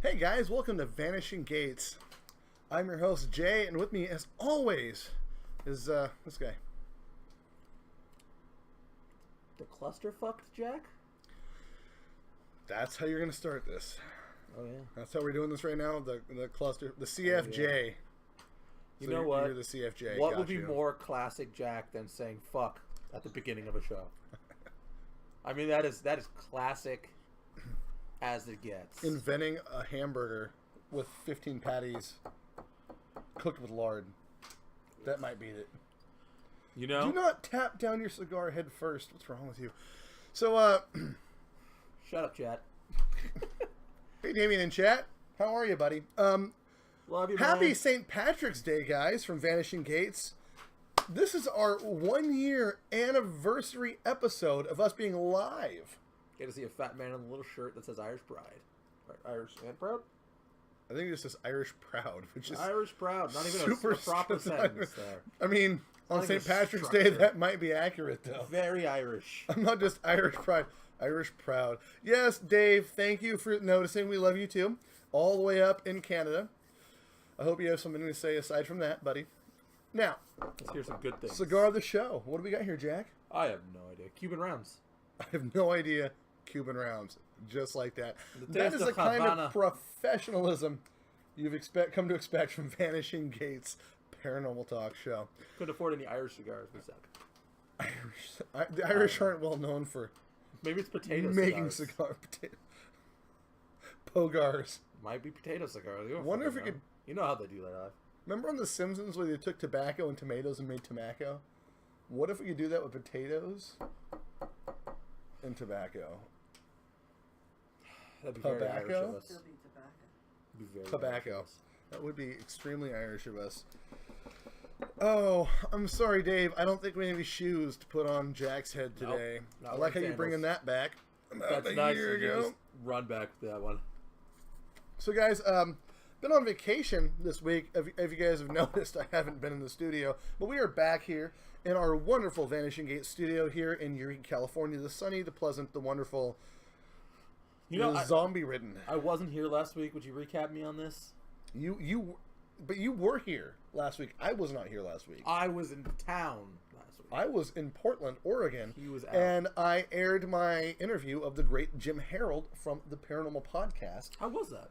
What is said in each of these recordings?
Hey guys, welcome to Vanishing Gates. I'm your host Jay, and with me, as always, is this guy. The clusterfucked Jack? That's how you're gonna start this. Oh yeah. That's how we're doing this right now. The cluster, the CFJ. Oh, yeah. You know what? You're the CFJ. What would be more classic Jack than saying "fuck" at the beginning of a show? I mean, that is classic as it gets. Inventing a hamburger with 15 patties cooked with lard. That might beat it. You know? Do not tap down your cigar head first. What's wrong with you? So, Shut up, chat. hey, Damien in chat. How are you, buddy? Love you, Happy man. St. Patrick's Day, guys, from Vanishing Gates. This is our 1-year anniversary episode of us being live. Get to see a fat man in a little shirt that says Irish Pride. Or Irish and Proud? I think it's just Irish Proud, which is Irish Proud. Not even super a proper sentence there. I mean, on Not even St. Patrick's Day, structure. that might be accurate, though. Very Irish. I'm not just Irish Pride. Irish Proud. Yes, Dave, thank you for noticing. We love you, too. All the way up in Canada. I hope you have something to say aside from that, buddy. Now, Let's hear some good things. cigar of the show. What do we got here, Jack? I have no idea. Cuban rounds. I have no idea. Cuban rounds. Just like that. The That taste is of the kind Havana. of professionalism you've come to expect from Vanishing Gates Paranormal Talk Show. Couldn't afford any Irish cigars. We suck. The Irish aren't well known for Maybe it's potato making cigars. Pogars. Might be potato cigars. You don't Wonder if fucking we know. could- You know how they do that. Remember on The Simpsons where they took tobacco and tomatoes and made tobacco? What if we could do that with potatoes and tobacco? That'd be very Irish Tobacco? of us. Still be tobacco. Be very Tobacco. Irish of us. That would be extremely Irish of us. Oh, I'm sorry, Dave. I don't think we have any shoes to put on Jack's head Nope. today. Not I like how wearing you're bringing sandals. that back. About That's a nice. year You ago. just run back to that one. So, guys, been on vacation this week. If you guys have noticed, I haven't been in the studio, but we are back here in our wonderful Vanishing Gate studio here in Eureka, California. The sunny, the pleasant, the wonderful, You know, the zombie-ridden. I wasn't here last week. Would you recap me on this? But you were here last week. I was not here last week. I was in town last week. I was in Portland, Oregon. He was out. And I aired my interview of the great Jim Harold from the Paranormal Podcast. How was that?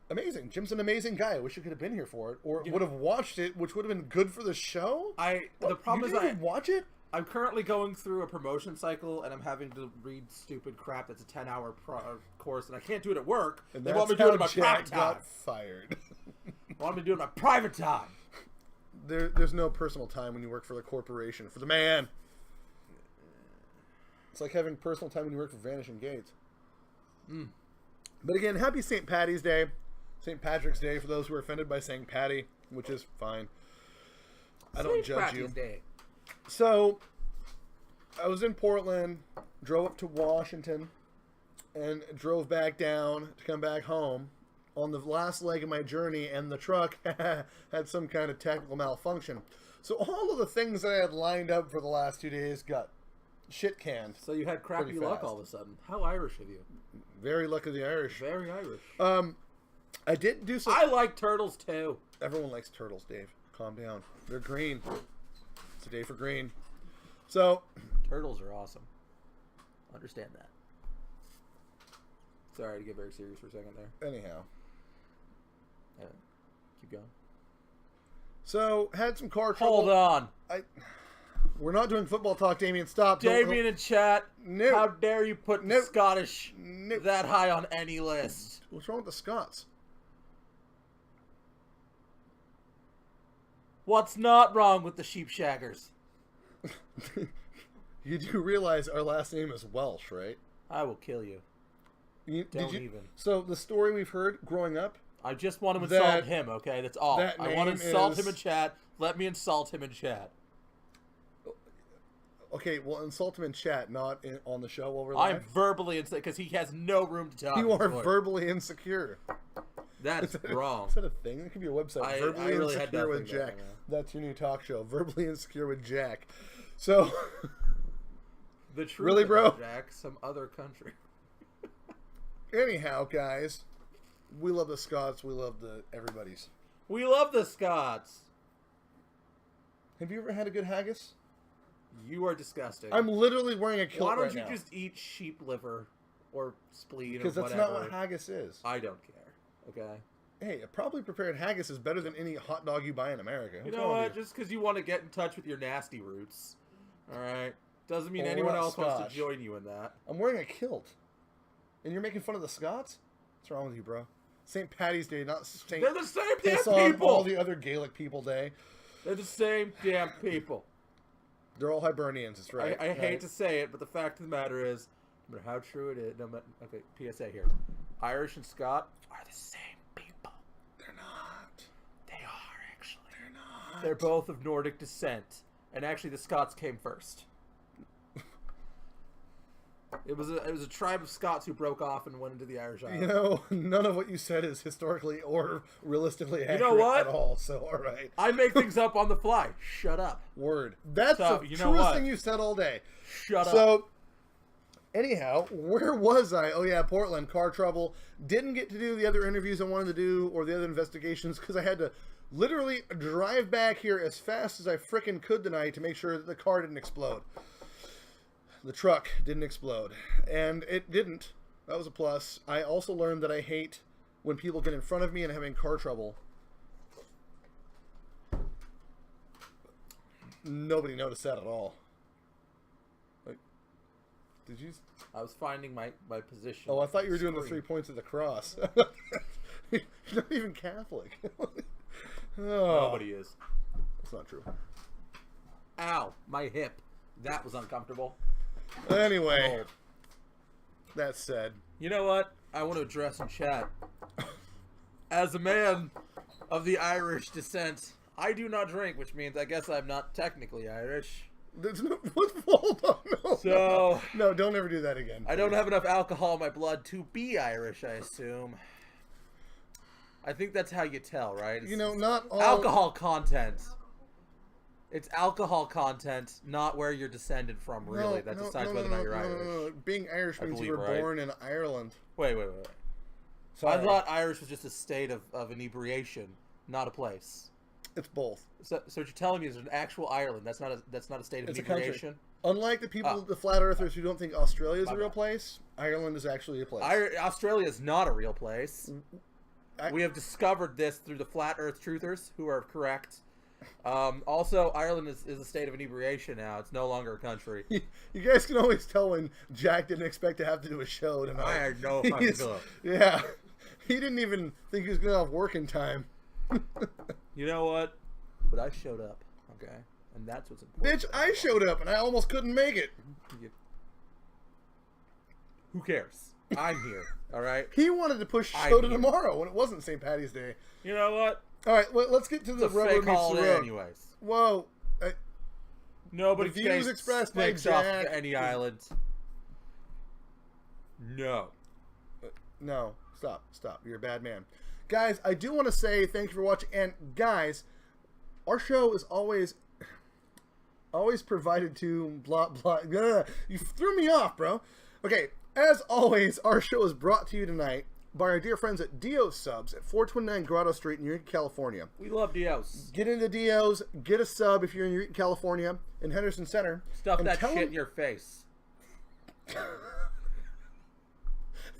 Amazing. Jim's an amazing guy. I wish you could have been here for it, or You would know- have watched it, which would have been good for the show. The problem you is didn't even watch it? I'm currently going through a promotion cycle, and I'm having to read stupid crap that's a 10-hour course, and I can't do it at work. And They that's want me to do it how in my Jack private time. got fired. They want me to do it in my private time. There's no personal time when you work for the corporation, for the man. It's like having personal time when you work for Vanishing Gates. But again, happy St. Patty's Day. St. Patrick's Day for those who are offended by saying Patty, which is fine. I don't judge you. Day. So, I was in Portland, drove up to Washington, and drove back down to come back home on the last leg of my journey, and the truck had some kind of technical malfunction. So all of the things that I had lined up for the last 2 days got shit canned. So you had crappy Pretty luck fast. all of a sudden. How Irish of you. Very lucky of the Irish. Very Irish. I did do some... I like turtles too. Everyone likes turtles, Dave. Calm down. They're green. It's a day for green. So, Turtles are awesome. Understand that. Sorry to get very serious for a second there. anyhow. Keep going. So, had some car trouble. Hold on. We're not doing football talk, Damien. Stop. Don't- Damien in chat. No. How dare you put No. Scottish No. that high on any list? What's wrong with the Scots? What's not wrong with the sheep shaggers? You do realize our last name is Welsh, right? I will kill you. Did you? even. So the story we've heard growing up. I just want to That- insult him, okay? That's all. that I want to name insult is- him in chat. Let me insult him in chat. Okay, well, insult him in chat, not on the show while we're I'm live. verbally insult because he has no room to talk. You are Boy, verbally insecure. That's wrong. Is that a thing? That could be a website. I Verbally really had Insecure with nothing there, Jack. man. That's your new talk show. Verbally Insecure with Jack. So, The truth Really, about bro? Jack, some other country. anyhow, guys, We love the Scots. We love the everybody's. We love the Scots. Have you ever had a good haggis? You are disgusting. I'm literally wearing a kilt Why don't right you now. just eat sheep liver or spleen or Because that's whatever? not what haggis is. I don't care. Okay. Hey, a properly prepared haggis is better than any hot dog you buy in America. You What's know wrong what? with you? Just because you want to get in touch with your nasty roots, all right, doesn't mean Well, anyone we're not else wants Scotch. to join you in that. I'm wearing a kilt. And you're making fun of the Scots? What's wrong with you, bro? St. Patty's Day, not St. They're the same Piss damn on people. all the other Gaelic people day. They're the same damn people. They're all Hibernians, that's right. I hate to say it, but the fact of the matter is, no matter how true it is, no matter, okay, PSA here. Irish and Scot are the same people. They're not. They are, actually. They're not. They're both of Nordic descent. And actually, the Scots came first. It was a tribe of Scots who broke off and went into the Irish Islands. You know, none of what you said is historically or realistically accurate know what? at all, so all right. I make things up on the fly. Shut up. Word. That's So, the you know truest what? thing you've said all day. Shut up. So, anyhow, where was I? Oh, yeah, Portland, car trouble. Didn't get to do the other interviews I wanted to do or the other investigations because I had to literally drive back here as fast as I frickin' could tonight to make sure that the car didn't explode. The truck didn't explode. And it didn't. That was a plus. I also learned that I hate when people get in front of me and having car trouble. Nobody noticed that at all. Like, did you... I was finding my position. Oh, I thought you were doing the Screen. 3 points of the cross. You're not even Catholic. Oh, Nobody is. that's not true. Ow, my hip. That was uncomfortable. Anyway, Old. that said, You know what? I want to address in chat. As a man of the Irish descent, I do not drink, which means I guess I'm not technically Irish. there's no... Hold on. No, So- no, don't ever do that again. I don't have enough alcohol in my blood to be Irish, I assume. I think that's how you tell, right? You know, not all... Alcohol content. It's alcohol content, not where you're descended from, really. That decides whether or not you're Irish. Being Irish I means you believe, were right? born in Ireland. Wait. Sorry. I thought Irish was just a state of inebriation, not a place. It's both. So what you're telling me is there's an actual Ireland. That's not a state of It's a country. inebriation. Unlike the people, Oh. the flat earthers who don't think Australia is My a real bad. place, Ireland is actually a place. Australia is not a real place. I- We have discovered this through the flat Earth truthers, who are correct. Also, Ireland is a state of inebriation now. It's no longer a country. You guys can always tell when Jack didn't expect to have to do a show tonight. I had no fucking He's- clue. Yeah. He didn't even think he was going to have work in time. You know what? But I showed up, okay? And that's what's important. Bitch, I showed up and I almost couldn't make it. Who cares? I'm here, all right? He wanted to push I'm show to here. tomorrow when it wasn't St. Patty's Day. You know what? All right, let's get to It's the a rubber fake meets the holiday road. anyways. Whoa. Nobody The views expressed by takes off Jack to any island. No. No, stop. You're a bad man. Guys, I do want to say thank you for watching. And guys, our show is always provided to blah, blah. You threw me off, bro. Okay, as always, our show is brought to you tonight by our dear friends at Dios Subs at 429 Grotto Street in Eureka, California. We love Dios. Get into Dios, get a sub if you're in Eureka, California, in Henderson Center. Stuff and that tell shit them- in your face.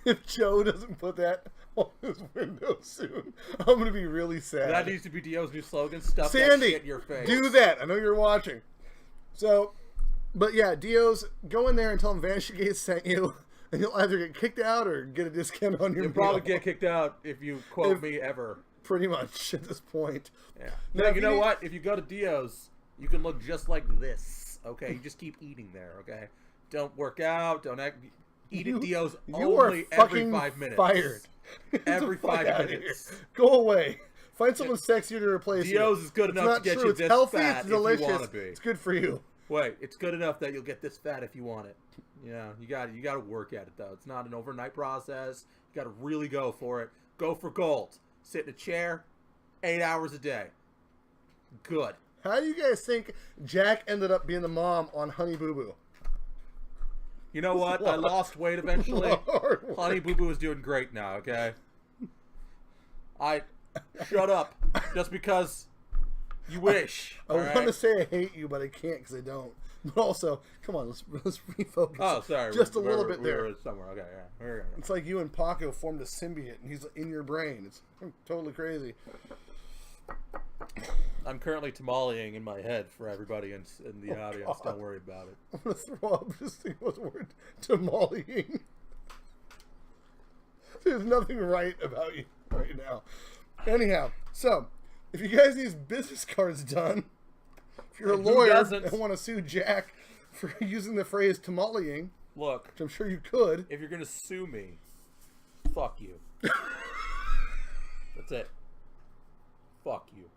If Joe doesn't put that on his window soon, I'm going to be really sad. That needs to be Dio's new slogan. Stuff that Sandy, shit in your face. do that. I know you're watching. So, but yeah, Dios, go in there and tell them Vanishing sent you, and you'll either get kicked out or get a discount on your You'll probably meal. get kicked out if you quote me ever. Pretty much at this point. Yeah. Now, No, if you you know need- what? If you go to Dio's, you can look just like this. Okay, you just keep eating there. Okay, don't work out. Don't act. Eat at Dio's You only are every fucking 5 minutes. fired. Get the Every fuck 5 outta minutes. here. Go away. Find someone sexier to replace you. Dio's is good It's enough not to get true. you It's this healthy. fat It's if you delicious. wanna be. It's good for you. Wait, it's good enough that you'll get this fat if you want it. Yeah, you got to work at it though. It's not an overnight process. You got to really go for it. Go for gold. Sit in a chair, 8 hours a day. Good. How do you guys think Jack ended up being the mom on Honey Boo Boo? You know what? I lost weight eventually. Hard work. Honey Boo Boo is doing great now. Okay. Shut up. Just because you wish. I want to say I hate you, but I can't because I don't. But also, come on, let's refocus. Oh, sorry. Just a little bit there. We were somewhere. Okay, yeah. It's like you and Paco formed a symbiote, and he's in your brain. It's totally crazy. I'm currently tamaleing in my head for everybody in the audience. God. Don't worry about it. I'm going to throw up just thinking about the word tamaleing. There's nothing right about you right now. Anyhow, so, if you guys need business cards done, if you're a lawyer and want to sue Jack for using the phrase tamaleing, look, which I'm sure you could. If you're going to sue me, fuck you. That's it. Fuck you.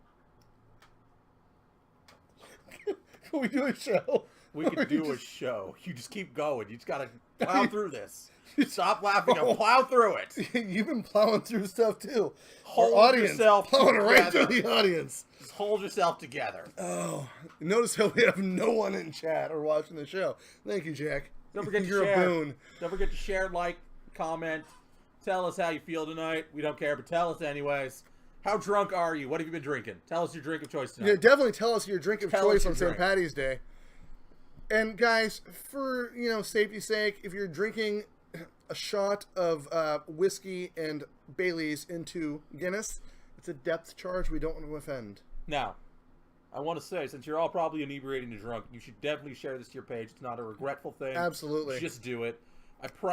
Can we do a show? We could do a show. You just keep going. You just got to plow through this. Stop laughing and plow through it. You've been plowing through stuff too. Hold Our audience, yourself plowing together. right through the audience. Just hold yourself together. Oh, notice how we have no one in chat or watching the show. Thank you, Jack. Don't forget to You're share. a boon. Don't forget to share, like, comment. Tell us how you feel tonight. We don't care, but tell us anyways. How drunk are you? What have you been drinking? Tell us your drink of choice tonight. Yeah, definitely tell us your drink of choice on St. drink. Paddy's Day. And guys, for safety's sake, if you're drinking a shot of whiskey and Bailey's into Guinness, it's a depth charge we don't want to offend. Now, I want to say, since you're all probably inebriated and drunk, you should definitely share this to your page. It's not a regretful thing. Absolutely. Just do it.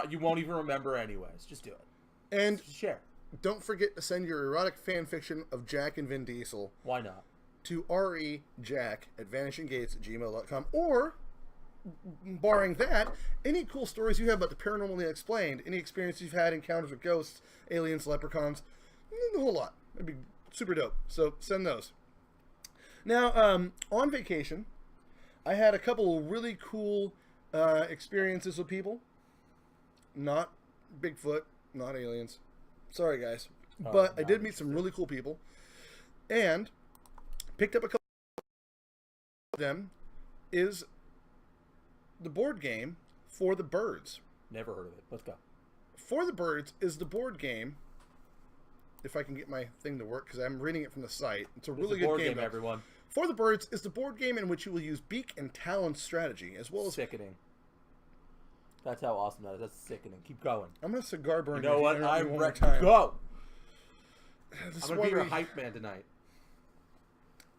You won't even remember anyways. Just do it. And just share. Don't forget to send your erotic fan fiction of Jack and Vin Diesel. Why not? To rejack@vanishinggates@gmail.com, or, barring that, any cool stories you have about the paranormally explained, any experience you've had, encounters with ghosts, aliens, leprechauns, a whole lot. It'd be super dope. So send those. Now, on vacation, I had a couple of really cool experiences with people. Not Bigfoot, not aliens. Sorry, guys. But I did meet some really cool people. And picked up a couple of them is the board game For the Birds. Never heard of it. Let's go. For the Birds is the board game, if I can get my thing to work, because I'm reading it from the site. It's a really good game, everyone. For the Birds is the board game in which you will use beak and talon strategy, as well as... Sickening. That's how awesome that is. That's sickening. Keep going. I'm going to cigar burn. You know what? I'm ready. Go! I'm going to be your hype man tonight.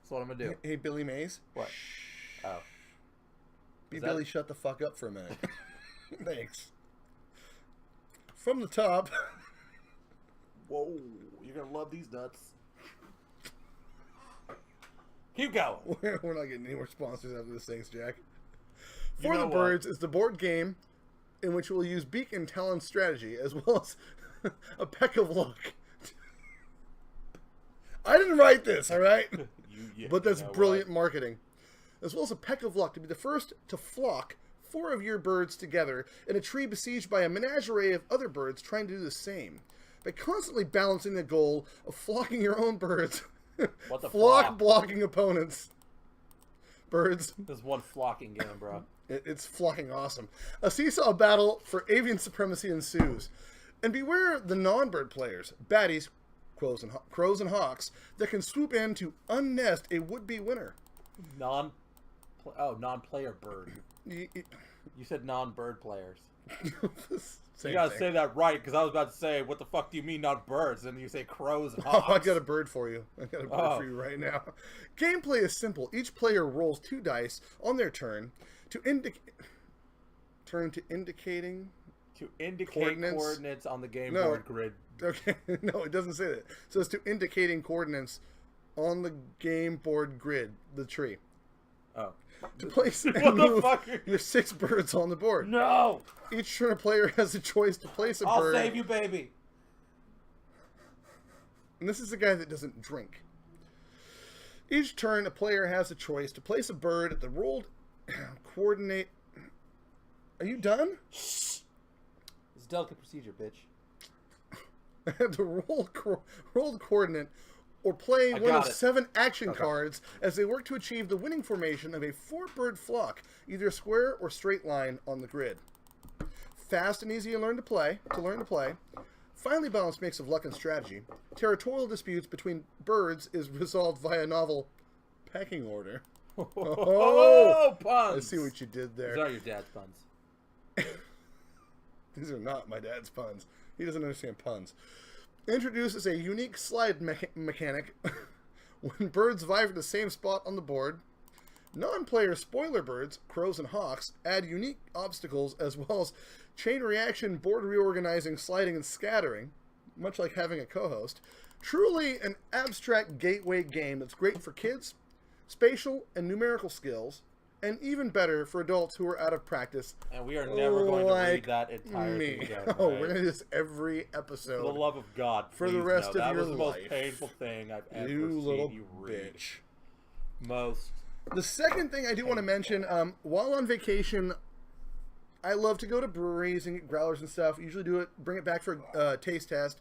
That's what I'm going to do. Hey, Billy Mays? What? Oh. Billy, shut the fuck up for a minute. Thanks. From the top. Whoa. You're going to love these nuts. Keep going. We're not getting any more sponsors after this. Thanks, Jack. For the Birds is the board game in which we'll use beak and talon strategy, as well as a peck of luck. I didn't write this, all right? But that's brilliant marketing. As well as a peck of luck to be the first to flock 4 of your birds together in a tree besieged by a menagerie of other birds trying to do the same. By constantly balancing the goal of flocking your own birds, flock blocking opponents. Birds. There's one flocking game, bro. It's flocking awesome. A seesaw battle for avian supremacy ensues. And beware the non-bird players, baddies, crows and hawks, that can swoop in to unnest a would-be winner. Non-player bird. You said non-bird players. You gotta say that right, because I was about to say, what the fuck do you mean not birds? And you say crows and hawks. Oh, I got a bird for you. I got a bird for you right now. Gameplay is simple. Each player rolls 2 dice on their turn to indicate coordinates on the game board grid. Okay, no, it doesn't say that. So it's to indicating coordinates on the game board grid, the tree. Oh. To place and what move the fuck? your 6 birds on the board. No! Each turn a player has a choice to place a bird. I'll save you, baby. And this is the guy that doesn't drink. Each turn a player has a choice to place a bird at the rolled coordinate. Are you done? Shh. It's a delicate procedure, bitch. At the rolled coordinate or play one of 7 action cards as they work to achieve the winning formation of a 4-bird flock, either square or straight line on the grid. Fast and easy to learn to play. finely balanced mix of luck and strategy, territorial disputes between birds is resolved via novel pecking order. Oh, puns! I see what you did there. These are your dad's puns. These are not my dad's puns. He doesn't understand puns. Introduces a unique slide mechanic when birds vie for the same spot on the board. Non-player spoiler birds, crows and hawks, add unique obstacles as well as chain reaction, board reorganizing, sliding, and scattering, much like having a co-host. Truly an abstract gateway game that's great for kids, spatial and numerical skills, and even better for adults who are out of practice. And we are never going to read that entire thing again, right? Oh, we're going to do this every episode. For the love of God, for the rest of your life. That was the most painful thing I've ever seen you read. Bitch. The second thing I do want to mention, while on vacation, I love to go to breweries and get growlers and stuff. Usually do it, bring it back for a taste test,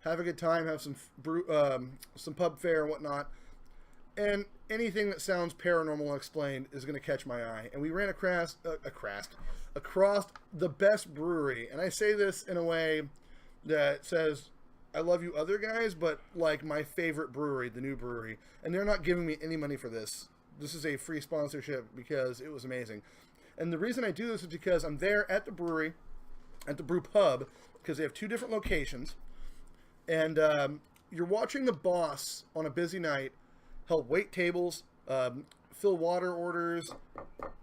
have a good time, have some pub fare and whatnot. And anything that sounds paranormal unexplained is going to catch my eye. And we ran across the best brewery. And I say this in a way that says, I love you other guys, but like my favorite brewery, the new brewery. And they're not giving me any money for this. This is a free sponsorship because it was amazing. And the reason I do this is because I'm there at the brewery, at the brew pub, because they have two different locations. And you're watching the boss on a busy night help wait tables, fill water orders,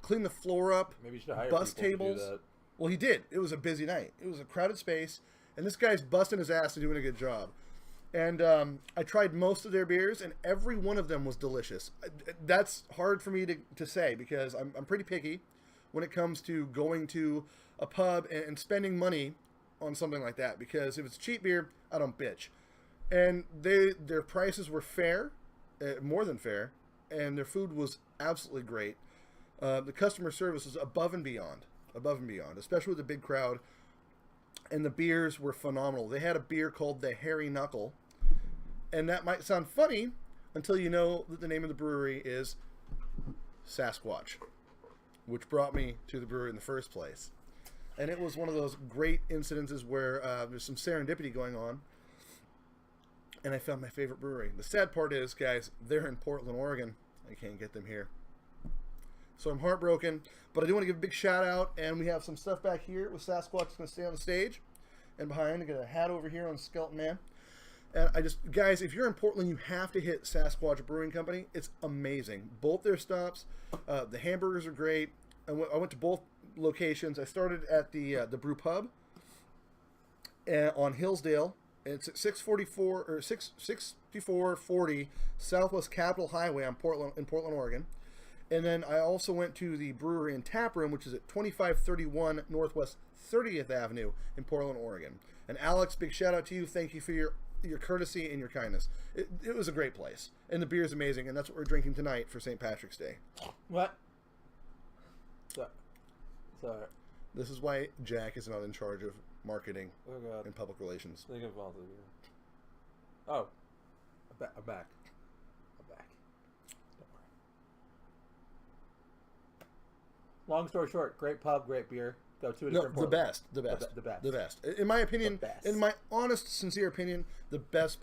clean the floor up, maybe you should hire bus people tables. to do that. Well, he did. It was a busy night. It was a crowded space, and this guy's busting his ass and doing a good job. And I tried most of their beers, and every one of them was delicious. That's hard for me to say because I'm pretty picky when it comes to going to a pub and spending money on something like that. Because if it's cheap beer, I don't bitch. And their prices were fair, more than fair, and their food was absolutely great. The customer service was above and beyond, especially with the big crowd. And the beers were phenomenal. They had a beer called the Hairy Knuckle. And that might sound funny until you know that the name of the brewery is Sasquatch, which brought me to the brewery in the first place. And it was one of those great incidences where there's some serendipity going on. And I found my favorite brewery. The sad part is, guys, they're in Portland, Oregon. I can't get them here. So I'm heartbroken. But I do want to give a big shout out. And we have some stuff back here with Sasquatch going to stay on the stage. And behind, I got a hat over here on Skeleton Man. And guys, if you're in Portland, you have to hit Sasquatch Brewing Company. It's amazing. Both their stops, the hamburgers are great. I went to both locations. I started at the Brew Pub on Hillsdale. It's at 6440 Southwest Capitol Highway in Portland, Oregon. And then I also went to the brewery and tap room, which is at 2531 Northwest 30th Avenue in Portland, Oregon. And Alex, big shout out to you. Thank you for your courtesy and your kindness. It was a great place. And the beer is amazing, and that's what we're drinking tonight for St. Patrick's Day. What? Sorry. This is why Jack is not in charge of marketing and public relations. Oh, I'm back. I'm back. Don't worry. Long story short, great pub, great beer. Go to a different the best. In my opinion, in my honest, sincere opinion, the best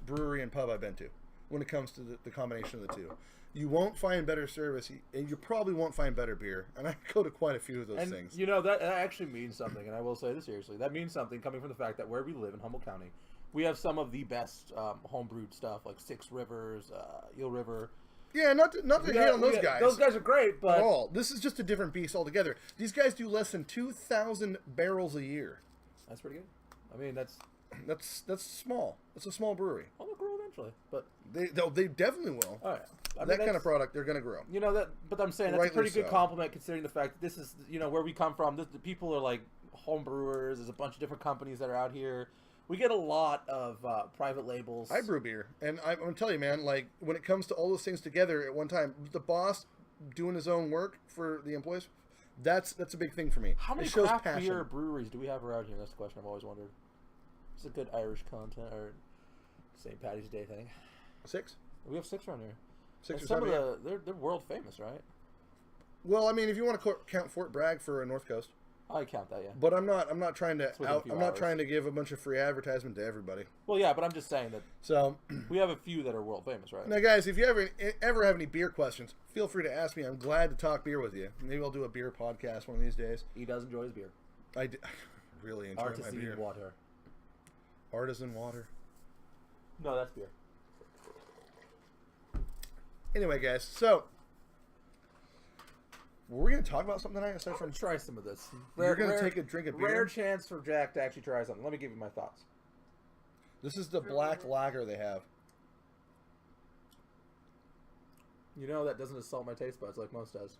brewery and pub I've been to when it comes to the combination of the two. You won't find better service, and you probably won't find better beer. And I go to quite a few of those things. You know, that actually means something, and I will say this seriously. That means something coming from the fact that where we live in Humboldt County, we have some of the best homebrewed stuff, like Six Rivers, Eel River. Yeah, not to hate on those guys. Those guys are great, but... At all. This is just a different beast altogether. These guys do less than 2,000 barrels a year. That's pretty good. I mean, that's small. It's a small brewery. Well, they'll grow eventually, but... They definitely will. Oh, yeah. That kind of product, they're going to grow. You know, but I'm saying that's a pretty good compliment considering the fact that this is, where we come from. The people are like home brewers. There's a bunch of different companies that are out here. We get a lot of private labels. I brew beer, and I'm going to tell you, man, like, when it comes to all those things together at one time, the boss doing his own work for the employees, that's a big thing for me. How many craft beer breweries do we have around here? That's the question I've always wondered. It's a good Irish content, or St. Patty's Day thing. 6? We have 6 around here. 6 or some 7, of they're world famous, right? Well, I mean, if you want to count Fort Bragg for North Coast. I count that, yeah. But I'm not trying to within a few I'm not hours. trying to give a bunch of free advertisement to everybody. Well, yeah, but I'm just saying that So we have a few that are world famous, right? now, guys, if you ever have any beer questions, feel free to ask me. I'm glad to talk beer with you. Maybe I'll do a beer podcast one of these days. He does enjoy his beer. I really enjoy my Artisan beer. water. Artisan water. No, that's beer. Anyway, guys, so were we going to talk about something tonight aside from Try some of this. you're going to take a drink of beer? Rare chance for Jack to actually try something. Let me give you my thoughts. This is the black lager they have. You know that doesn't assault my taste buds like most does.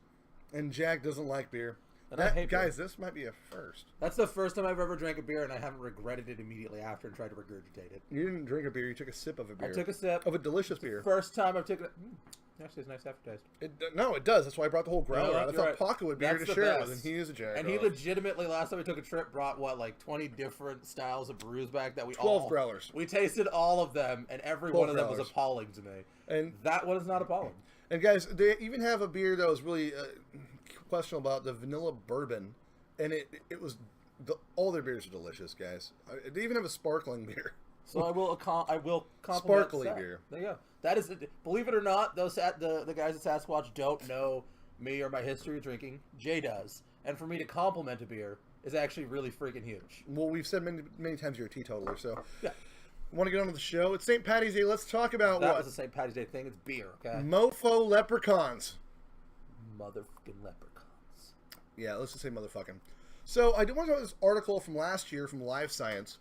And Jack doesn't like beer. And I hate beer. Guys, this might be a first. That's the first time I've ever drank a beer, and I haven't regretted it immediately after and tried to regurgitate it. You didn't drink a beer, you took a sip of a beer. I took a sip. Of a delicious beer. First time I've taken it. Actually, it's nice aftertaste. No, it does. That's why I brought the whole growler out. I thought right. Paco would be here That's to the share best. it with, and he is a Jack. And he legitimately, last time we took a trip, brought, like 20 different styles of brews back that we 12 growlers. We tasted all of them, and every one of them was growlers. appalling to me. And that one is not appalling. And guys, they even have a beer that was really questionable about the vanilla bourbon, and it was all their beers are delicious, guys. They even have a sparkling beer. So I will compliment Sparkly Seth. beer. There you go. That is, believe it or not, those the guys at Sasquatch don't know me or my history of drinking. Jay does, and for me to compliment a beer is actually really freaking huge. Well, we've said many times you're a teetotaler, so Yeah. Want to get on to the show? It's St. Patty's Day. Let's talk about That what? was a St. Patty's Day thing. It's beer, okay? Mofo leprechauns. Motherfucking leprechauns. Yeah, let's just say motherfucking. So I do want to talk about this article from last year from Live Science,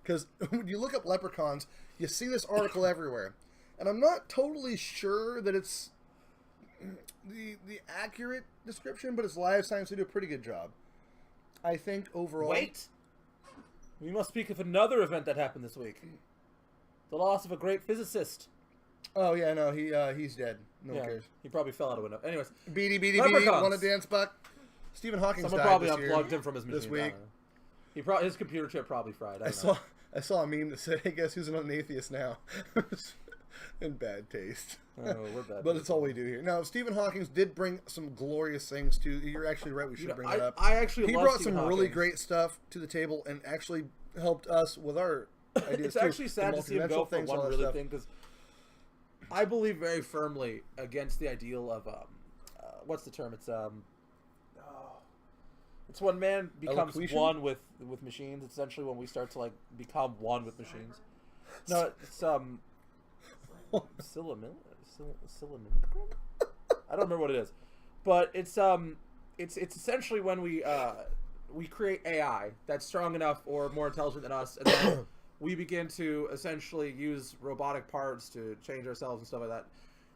because when you look up leprechauns, you see this article everywhere, and I'm not totally sure that it's the accurate description, but it's Live Science. They do a pretty good job, I think, overall. Wait! We must speak of another event that happened this week. The loss of a great physicist. Oh yeah, no, he's dead. No one cares. He probably fell out a window. Anyways, Beady, Leprechauns. want to dance, Buck? Stephen Hawking someone died probably this year, unplugged him from his machine. this week. His computer chip probably fried. I saw a meme that said, "Hey, guess who's an atheist now?" In bad taste. Oh, we're bad. But it's all we do here. Now, Stephen Hawking did bring some glorious things to. You're actually right. We should bring that up. I actually He love brought Stephen some really Hawking. great stuff to the table and actually helped us with our ideas. It's too. actually sad The to see him go multidimensional for things, all one that really stuff. thing, because I believe very firmly against the ideal of what's the term? It's when man becomes Elocution? one with machines. Essentially, when we start to like become one with machines. No, it's Silamil. I don't remember what it is, but it's essentially when we create AI that's strong enough or more intelligent than us, and then we begin to essentially use robotic parts to change ourselves and stuff like that.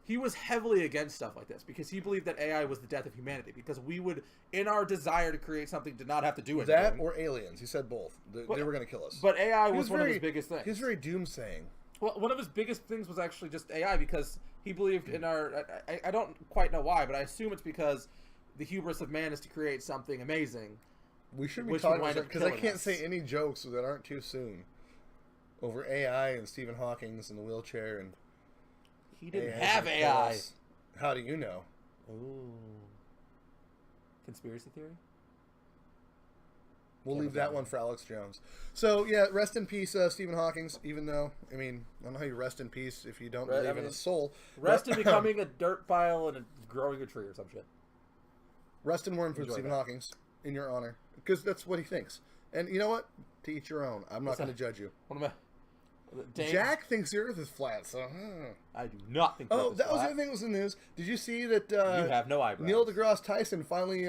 He was heavily against stuff like this because he believed that AI was the death of humanity, because we would, in our desire to create something, did not have to do anything. That or aliens. He said both. They were going to kill us. But AI He was one of his very- biggest things. He was very doomsaying. Well, one of his biggest things was actually just AI, because he believed in our... I don't quite know why, but I assume it's because the hubris of man is to create something amazing. We shouldn't be Which talking would wind about up because I killing can't us. say any jokes that aren't too soon over AI and Stephen Hawking's in the wheelchair and He didn't AI 's have gonna kill AI. us. How do you know? Ooh. Conspiracy theory? We'll Can't leave that remember. one for Alex Jones. So yeah, rest in peace, Stephen Hawking's. Even though, I mean, I don't know how you rest in peace if you don't Right, believe I in mean, a soul. Rest in But, becoming a dirt pile and growing a tree or some shit. rest in wormfood, Enjoy Stephen that. Hawking's, in your honor, because that's what he thinks. And you know what? To each your own. I'm not What's going to that? judge you. What am I? Dang, Jack thinks the Earth is flat, so. I do not think Oh, is that was the flat. other thing that was in the news. Did you see that You have no eyebrows. Neil deGrasse Tyson finally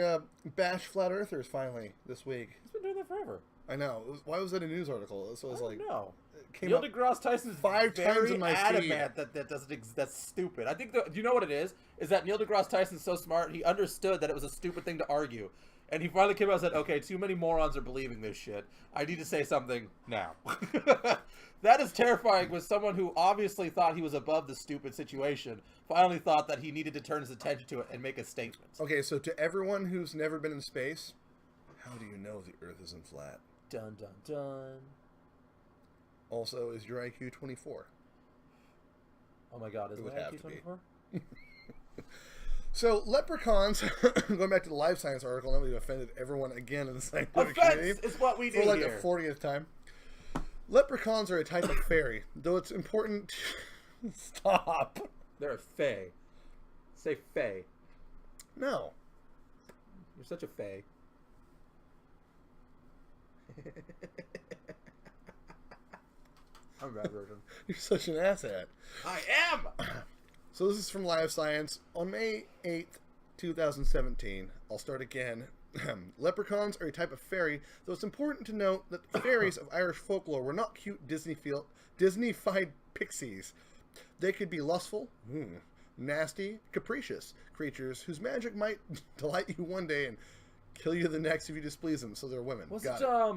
bashed flat earthers finally this week? He's been doing that forever. I know. Why was that a news article? This was like No. it came Neil up. deGrasse Tyson's 5 times very in my adamant that doesn't that's stupid. I think do you know what it is? Is that Neil deGrasse Tyson's so smart, he understood that it was a stupid thing to argue. And he finally came out and said, okay, too many morons are believing this shit. I need to say something now. That is terrifying with someone who obviously thought he was above the stupid situation, finally thought that he needed to turn his attention to it and make a statement. Okay, so to everyone who's never been in space, how do you know the Earth isn't flat? Dun dun dun. Also, is your IQ 24? Oh my god, is It my would have IQ to be. 24? So leprechauns, going back to the Life Science article, now we've offended everyone again in the scientific community. Offense is what we do For like here. the 40th time. Leprechauns are a type of fairy, though it's important to... Stop. They're a fae. Say fae. No. You're such a fae. I'm a bad version. You're such an asshat. I am! So this is from Live Science. On May 8th, 2017, I'll start again. Leprechauns are a type of fairy, though it's important to note that fairies of Irish folklore were not cute Disney-fied pixies. They could be lustful, nasty, capricious creatures whose magic might delight you one day and kill you the next if you displease them. So they're women. Wasn't, Got it.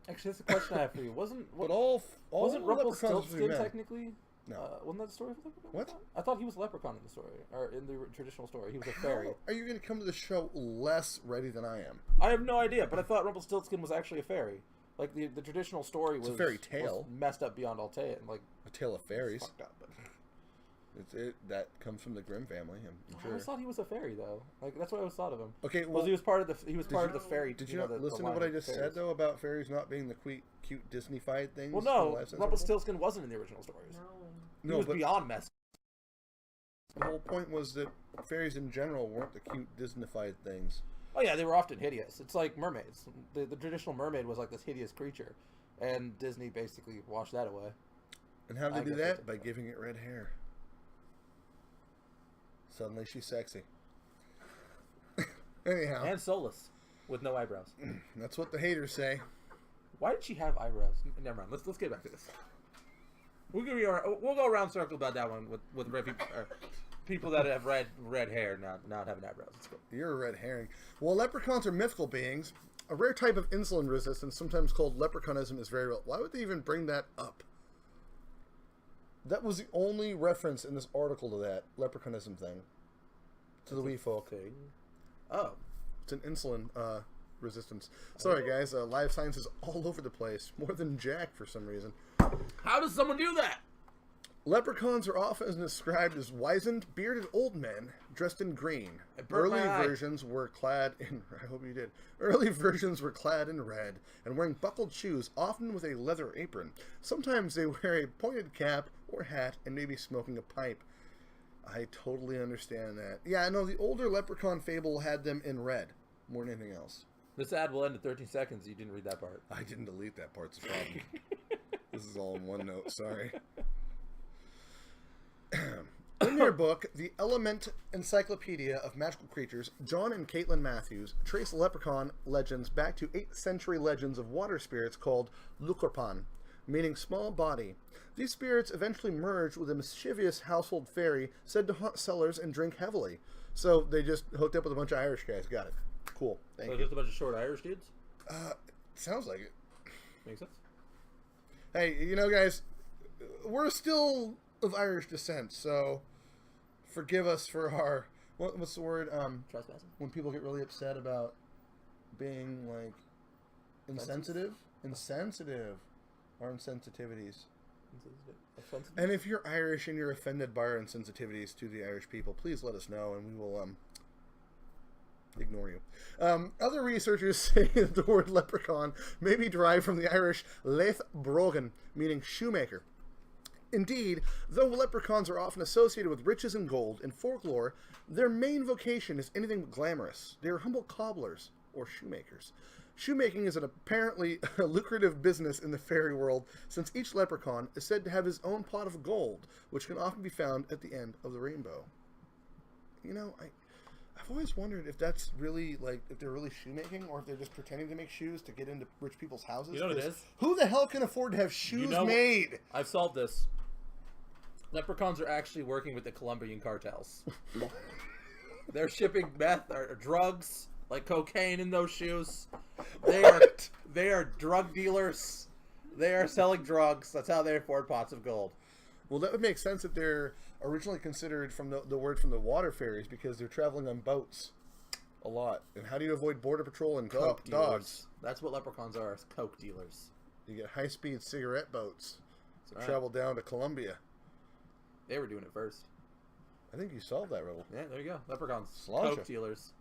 actually, that's a question I have for you. Wasn't Wasn't Rumpelstiltskin technically? No. Wasn't that the story of Leprechaun? What? I thought he was a leprechaun in the story, or in the traditional story. He was a fairy. How are you going to come to the show less ready than I am? I have no idea, but I thought Rumpelstiltskin was actually a fairy. Like, the traditional story was a fairy tale. Was messed up beyond all tale. Like, A Tale of Fairies. fucked up. But That comes from the Grimm family, I'm I sure. always thought he was a fairy, though. Like, that's what I always thought of him. Okay, Well, well, he was part of the fairy. did you not listen to what I just said, though, about fairies not being the cute Disney-fied things? Well, from the no, Life Science article? Rumpelstiltskin wasn't in the original stories. He No, was but beyond messed. the whole point was that fairies in general weren't the cute Disney-fied things. Oh yeah, they were often hideous. It's like mermaids. The traditional mermaid was like this hideous creature, and Disney basically washed that away. And how did I they do guess that? By giving it red hair. Suddenly she's sexy. Anyhow, And soulless, with no eyebrows. that's what the haters say. Why did she have eyebrows? Never mind. Let's get back to this. We'll go around circle about that one with people that have red hair not having eyebrows. Let's go. You're a red herring. Well, leprechauns are mythical beings. A rare type of insulin resistance, sometimes called leprechaunism, is very real. Why would they even bring that up? That was the only reference in this article to that leprechaunism thing. To the wee folk. Thing. Oh. It's an insulin resistance. Sorry, guys. Live Science is all over the place. More than Jack for some reason. How does someone do that? Leprechauns are often described as wizened, bearded old men dressed in green. Early versions were clad in... I hope you did. Early versions were clad in red and wearing buckled shoes, often with a leather apron. Sometimes they wear a pointed cap or hat and maybe smoking a pipe. I totally understand that. Yeah, no, the older leprechaun fable had them in red more than anything else. This ad will end in 13 seconds. You didn't read that part. I didn't delete that part. It's a problem. This is all in one note. Sorry. In their book, The Element Encyclopedia of Magical Creatures, John and Caitlin Matthews trace leprechaun legends back to 8th century legends of water spirits called Lucorpan, meaning small body. These spirits eventually merged with a mischievous household fairy said to haunt cellars and drink heavily. So they just hooked up with a bunch of Irish guys. Got it. Cool. Thank you. Just a bunch of short Irish dudes? Sounds like it. Makes sense. Hey, you know, guys, we're still of Irish descent, so forgive us for our... What's the word? Trespassing? When people get really upset about being, like, insensitive? Insensitive. Our insensitivities. Offensive? And if you're Irish and you're offended by our insensitivities to the Irish people, please let us know and we will ignore you. Other researchers say that the word leprechaun may be derived from the Irish leith brogan, meaning shoemaker. Indeed, though leprechauns are often associated with riches and gold, in folklore, their main vocation is anything but glamorous. They are humble cobblers or shoemakers. Shoemaking is an apparently lucrative business in the fairy world, since each leprechaun is said to have his own pot of gold, which can often be found at the end of the rainbow. You know, I've always wondered if that's really, like, if they're really shoemaking, or if they're just pretending to make shoes to get into rich people's houses. You know what it is? Who the hell can afford to have shoes made? I've solved this. Leprechauns are actually working with the Colombian cartels. They're shipping meth or drugs, like cocaine, in those shoes. They are drug dealers. They are selling drugs. That's how they afford pots of gold. Well, that would make sense if they're originally considered from the word from the water fairies, because they're traveling on boats a lot. And how do you avoid border patrol and Coke dogs? That's what leprechauns are, is coke dealers. You get high-speed cigarette boats to right. travel down to Colombia. They were doing it first. I think you solved that riddle. Yeah, there you go. Leprechauns. Sláinte. Coke dealers.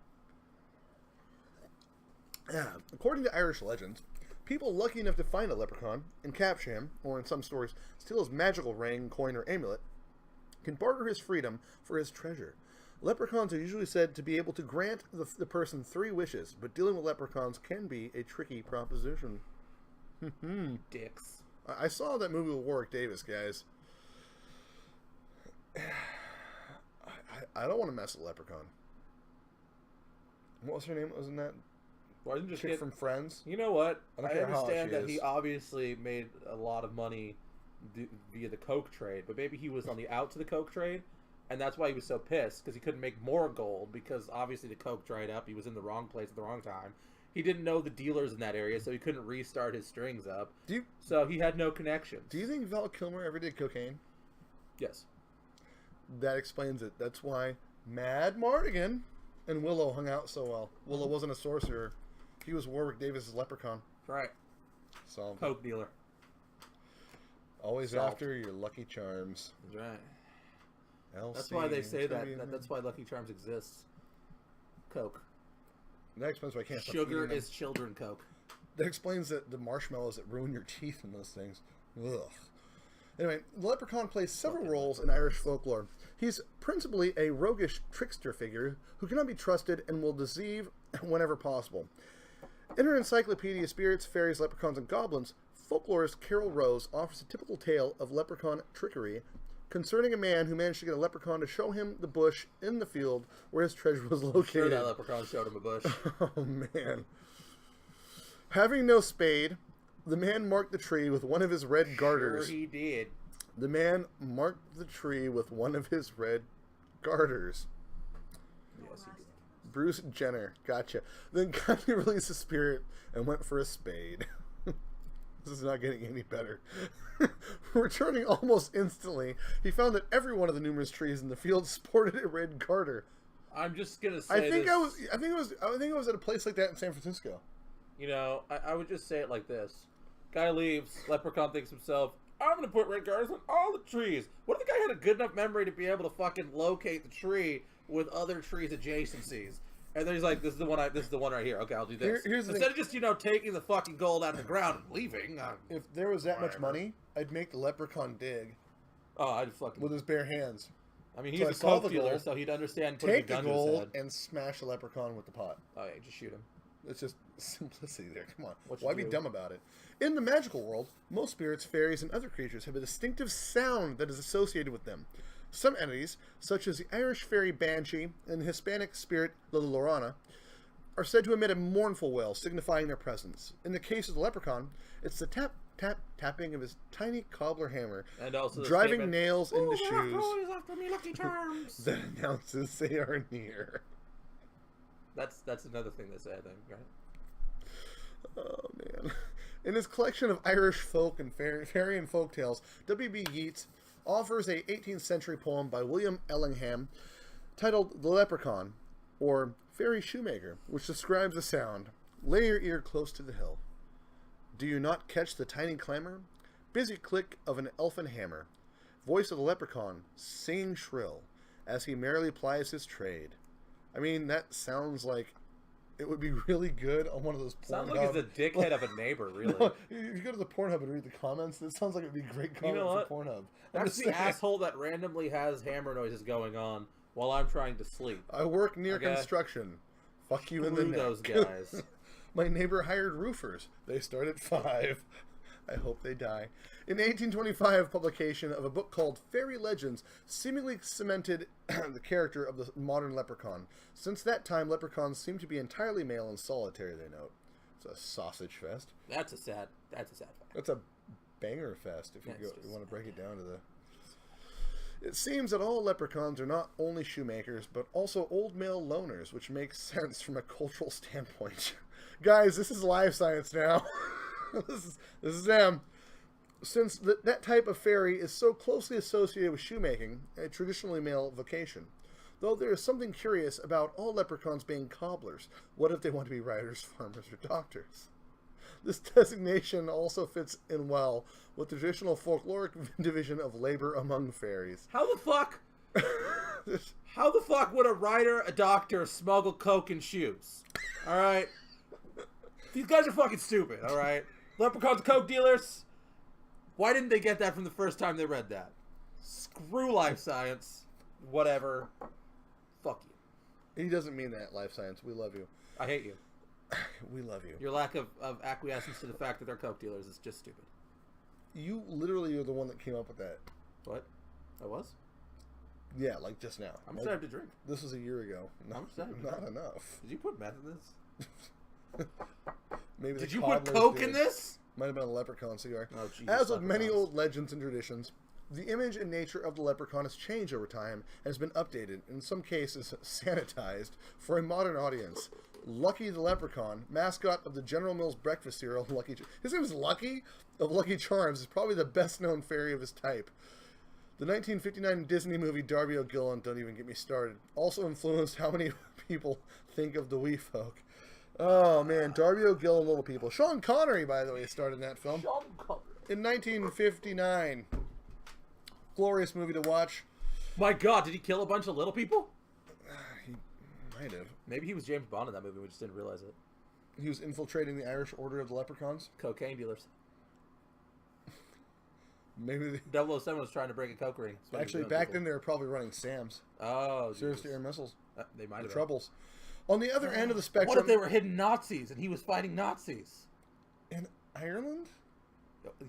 Yeah. According to Irish legends, people lucky enough to find a leprechaun and capture him, or in some stories, steal his magical ring, coin, or amulet, can barter his freedom for his treasure. Leprechauns are usually said to be able to grant the person 3 wishes, but dealing with leprechauns can be a tricky proposition. Dicks. I saw that movie with Warwick Davis, guys. I don't want to mess with Leprechaun. What was her name? Wasn't that Why didn't you just chick get from Friends? You know what? I don't I care how hot understand she that is. he obviously made a lot of money via the coke trade, but maybe he was on the out to the coke trade, and that's why he was so pissed, because he couldn't make more gold, because obviously the coke dried up. He was in the wrong place at the wrong time. He didn't know the dealers in that area, so he couldn't restart his strings up. So he had no connections. Do you think Val Kilmer ever did cocaine? Yes. That explains it. That's why Mad Mardigan and Willow hung out so well. Willow wasn't a sorcerer. He was Warwick Davis' leprechaun. Right. So Coke dealer. always Solved. after your Lucky Charms. That's right. LC, That's why they say it's gonna be- that's why Lucky Charms exists. Coke. That explains why I can't stop Sugar eating them. is children Coke. That explains the marshmallows that ruin your teeth in those things. Ugh. Anyway, the leprechaun plays several roles in Irish folklore. He's principally a roguish trickster figure who cannot be trusted and will deceive whenever possible. In her encyclopedia, Spirits, Fairies, Leprechauns, and Goblins, folklorist Carol Rose offers a typical tale of leprechaun trickery concerning a man who managed to get a leprechaun to show him the bush in the field where his treasure was Sure, located. that leprechaun showed him a bush. Oh, man. Having no spade, the man marked the tree with one of his red garters. Sure he did. The man marked the tree with one of his red garters. Yes, he did. Bruce Jenner, gotcha. Then kindly released the spirit and went for a spade. This is not getting any better. Returning almost instantly, he found that every one of the numerous trees in the field sported a red garter. I'm just gonna say I think this. I think I was at a place like that in San Francisco. You know, I would just say it like this. Guy leaves, leprechaun thinks to himself, I'm gonna put red garters on all the trees. What if the guy had a good enough memory to be able to fucking locate the tree with other trees adjacencies? And then he's like, this is the one right here. Okay, I'll do this. Here's the Instead of just, taking the fucking gold out of the ground and leaving. If there was that much Whatever. money, I'd make the leprechaun dig Oh, I'd fucking... with his bare hands. I mean, So I he's a saw coke the dealer, gold, so he'd understand putting a Take the gun to his gold head. and smash the leprechaun with the pot. Oh, yeah, just shoot him. It's just simplicity there. Come on. What you Why be do? dumb about it? In the magical world, most spirits, fairies, and other creatures have a distinctive sound that is associated with them. Some entities, such as the Irish fairy Banshee and the Hispanic spirit La Llorona, are said to emit a mournful wail, signifying their presence. In the case of the leprechaun, it's the tapping of his tiny cobbler hammer, And also the driving statement, nails into "Ooh, shoes always after me, Lucky Charms." that announces they are near. That's another thing they say, I think, right? Oh, man. In his collection of Irish folk and fairy and folk tales, W.B. Yeats offers a 18th century poem by William Ellingham titled The Leprechaun, or Fairy Shoemaker, which describes the sound. Lay your ear close to the hill. Do you not catch the tiny clamor? Busy click of an elfin hammer. Voice of the leprechaun, singing shrill, as he merrily plies his trade. I mean, that sounds like it would be really good on one of those Pornhub. Sounds like he's a dickhead of a neighbor, really. No, if you go to the Pornhub and read the comments, that sounds like it'd be a great comment know what? for Pornhub. I'm That's just the saying. asshole that randomly has hammer noises going on while I'm trying to sleep. I work near Okay. construction. Fuck you in the Screw neck. those guys. My neighbor hired roofers. They start at 5. I hope they die. In 1825, publication of a book called Fairy Legends seemingly cemented the character of the modern leprechaun. Since that time, leprechauns seem to be entirely male and solitary, they note. It's a sausage fest. That's a sad fact. That's a banger fest if you, That's you just- want to break it down to the... It seems that all leprechauns are not only shoemakers, but also old male loners, which makes sense from a cultural standpoint. Guys, this is live science now. This is them. Since that type of fairy is so closely associated with shoemaking, a traditionally male vocation. Though there is something curious about all leprechauns being cobblers. What if they want to be writers, farmers, or doctors? This designation also fits in well with the traditional folkloric division of labor among fairies. How the fuck? How the fuck would a writer, a doctor, smuggle coke in shoes? All right, these guys are fucking stupid. All right, leprechauns, coke dealers. Why didn't they get that from the first time they read that? Screw life science. Whatever. Fuck you. He doesn't mean that, life science. We love you. I hate you. We love you. Your lack of acquiescence to the fact that they're coke dealers is just stupid. You literally are the one that came up with that. What? I was? Yeah, like just now. I'm excited to drink. This was a year ago. I'm excited. Not enough. Did you put meth in this? Maybe Did you put coke in this? Might have been a leprechaun cigar. Oh, Jesus, As with many leprechauns. old legends and traditions, the image and nature of the leprechaun has changed over time and has been updated, in some cases sanitized, for a modern audience. Lucky the Leprechaun, mascot of the General Mills breakfast cereal, his name is Lucky, of Lucky Charms, is probably the best-known fairy of his type. The 1959 Disney movie Darby O'Gillen, don't even get me started, also influenced how many people think of the wee folk. Oh, man, Darby O'Gillen, Little People. Sean Connery, by the way, starred in that film. Sean Connery. In 1959. Glorious movie to watch. My God, did he kill a bunch of little people? He might have. Maybe he was James Bond in that movie. We just didn't realize it. He was infiltrating the Irish Order of the Leprechauns. Cocaine dealers. Maybe 007 was trying to break a coke ring. That's what he was actually doing, back people. then they were probably running SAMs. Oh, Serious Jesus. air missiles. They might The have Troubles. On the other end of the spectrum. What if they were hidden Nazis and he was fighting Nazis? in Ireland?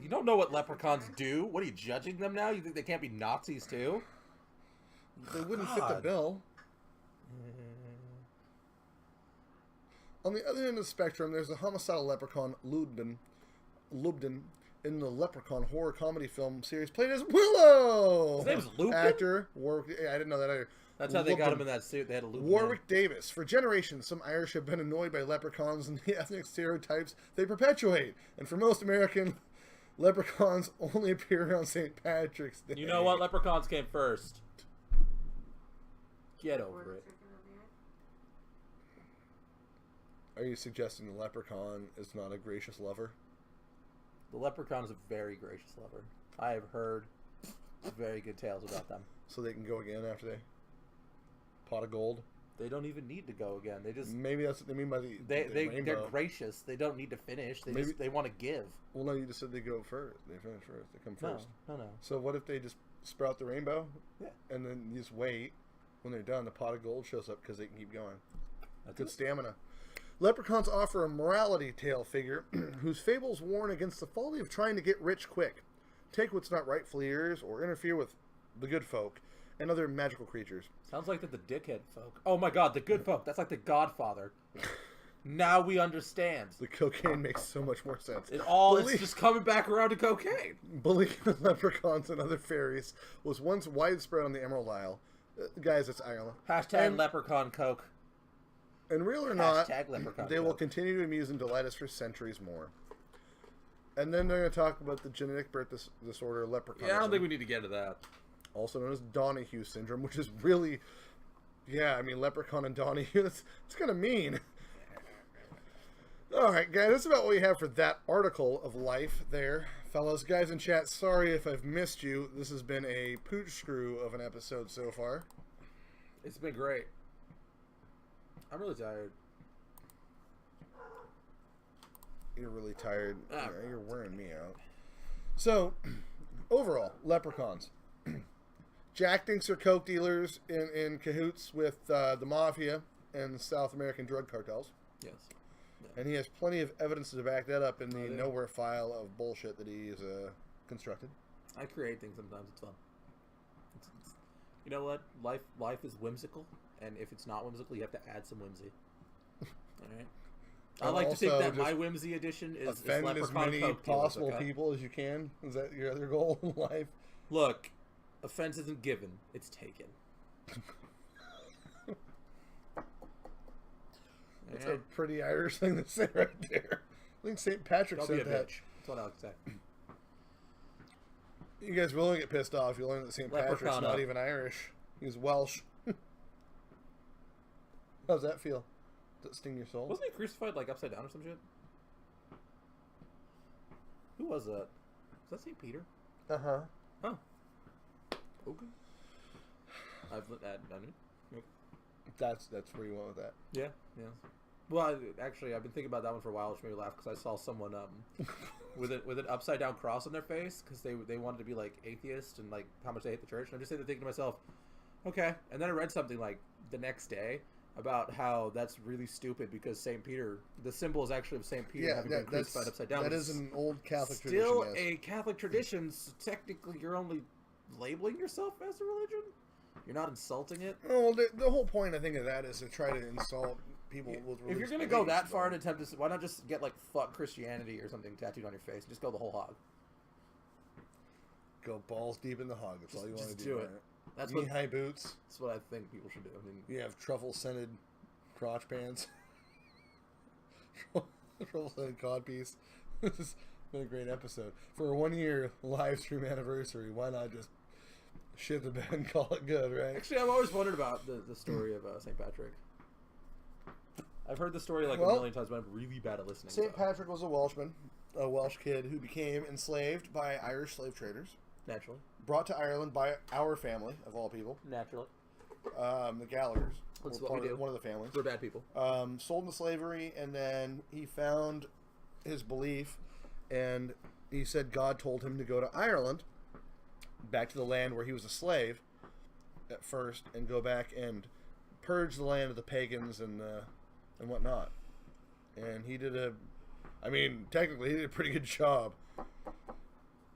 You don't know what leprechauns do? What are you judging them now? You think they can't be Nazis too? They wouldn't fit the God. bill. On the other end of the spectrum, there's a homicidal leprechaun, Lubden, in the Leprechaun horror comedy film series, played as Willow. His name's Lupin? Actor, Warwick. I didn't know that either. That's how they got Lupin. him in that suit. They had a loop. Warwick Davis. For generations, some Irish have been annoyed by leprechauns and the ethnic stereotypes they perpetuate. And for most American, leprechauns only appear on St. Patrick's Day. You know what? Leprechauns came first. Get over it. Are you suggesting the leprechaun is not a gracious lover? The leprechaun is a very gracious lover. I have heard very good tales about them. So they can go again after they pot of gold? They don't even need to go again. They just Maybe that's what they mean by the they're rainbow. gracious. They don't need to finish. Maybe- They want to give. Well, no, you just said they go first. They finish first. They come first. No. So what if they just sprout the rainbow? Yeah. And then you just wait. When they're done, the pot of gold shows up because they can keep going. That's Good it. stamina. Leprechauns offer a morality tale figure whose fables warn against the folly of trying to get rich quick, take what's not rightfully yours, or interfere with the good folk and other magical creatures. Sounds like that the dickhead folk. Oh my God, the good folk. That's like the Godfather. Now we understand. The cocaine makes so much more sense. It's just coming back around to cocaine. Belief in leprechauns and other fairies was once widespread on the Emerald Isle. Guys, it's Ireland. Hashtag And- leprechaun coke. And real or not, Hashtag leprechaun they will coke. continue to amuse and delight us for centuries more. And then they're going to talk about the genetic birth disorder, leprechaun. Yeah, I don't think we need to get into that. Also known as Donahue syndrome, which is really, yeah, I mean, leprechaun and Donahue, it's kind of mean. All right, guys, that's about what we have for that article of life there. Fellas, guys in chat, sorry if I've missed you. This has been a pooch screw of an episode so far. It's been great. I'm really tired. You're really tired. Ah. Yeah, you're wearing me out. So, overall, leprechauns. Jack thinks they're coke dealers in cahoots with the mafia and South American drug cartels. Yes. And he has plenty of evidence to back that up in the Oh, yeah. nowhere file of bullshit that he's constructed. I create things sometimes. It's fun. It's, you know what? Life is whimsical, and if it's not whimsical, you have to add some whimsy. All right. I And like to think also that my just whimsy edition is Offend as leprechaun many coke dealers, possible okay? people as you can. Is that your other goal in life? Look, offense isn't given; it's taken. That's Alright? a pretty Irish thing to say right there. I think St. Patrick Don't be said a that. bitch. That's what I would say. You guys will get pissed off. You learn that St. Patrick's Leprechaun not up. even Irish. He's Welsh. How's that feel? Does it sting your soul? Wasn't he crucified like upside down or some shit? Who was that? Was that St. Peter? Uh-huh. Oh. Okay. I mean, That's where you went with that. yeah. Well, I've been thinking about that one for a while, which made me laugh because I saw someone with an upside down cross on their face because they wanted to be like atheist and like how much they hate the church. And I'm just thinking to myself, okay. And then I read something like the next day about how that's really stupid because Saint Peter, the symbol is actually of Saint Peter having been crucified upside down. That is an old Catholic tradition. Still a Catholic tradition. So technically, you're only labeling yourself as a religion. You're not insulting it. Well, the whole point I think of that is to try to insult people with religious if you're gonna go that far and attempt to, why not just get like "fuck Christianity" or something tattooed on your face? Just go the whole hog. Go balls deep in the hog. That's all you want to do. Do it. Right? That's what high boots. That's what I think people should do. I mean, you have truffle scented crotch pants. Truffle scented codpiece. This has been a great episode for a 1 year live stream anniversary. Why not just shit the bed and call it good, right? Actually, I've always wondered about the story of St. Patrick. I've heard the story like a million times, but I'm really bad at listening. St. Patrick was a Welshman, a Welsh kid who became enslaved by Irish slave traders. Naturally. Brought to Ireland by our family, of all people. Naturally. The Gallaghers. That's what we do. One of the families. We're bad people. Sold into slavery, and then he found his belief, and he said God told him to go to Ireland, back to the land where he was a slave at first, and go back and purge the land of the pagans and whatnot. And he did technically he did a pretty good job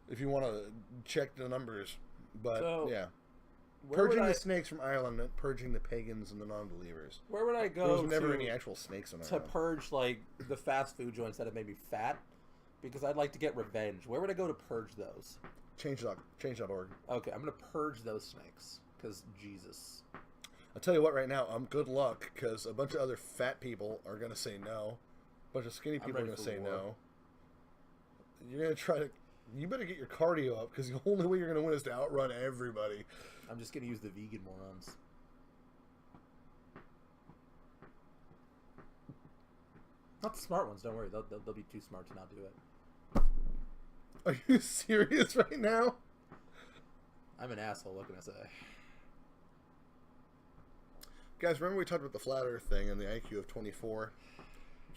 if you want to check the numbers. But so, yeah, purging the snakes from Ireland meant purging the pagans and the non-believers. Where would I go? There was never any actual snakes in Ireland. To purge like the fast food joints that have made me fat, because I'd like to get revenge. Where would I go to purge those? Change.org. Okay, I'm gonna purge those snakes because Jesus. I'll tell you what, right now, good luck, because a bunch of other fat people are going to say no. A bunch of skinny people are going to say no. You're going to try to... You better get your cardio up, because the only way you're going to win is to outrun everybody. I'm just going to use the vegan morons. Not the smart ones, don't worry. They'll be too smart to not do it. Are you serious right now? I'm an asshole, what can I say? Guys, remember we talked about the flat earth thing and the IQ of 24?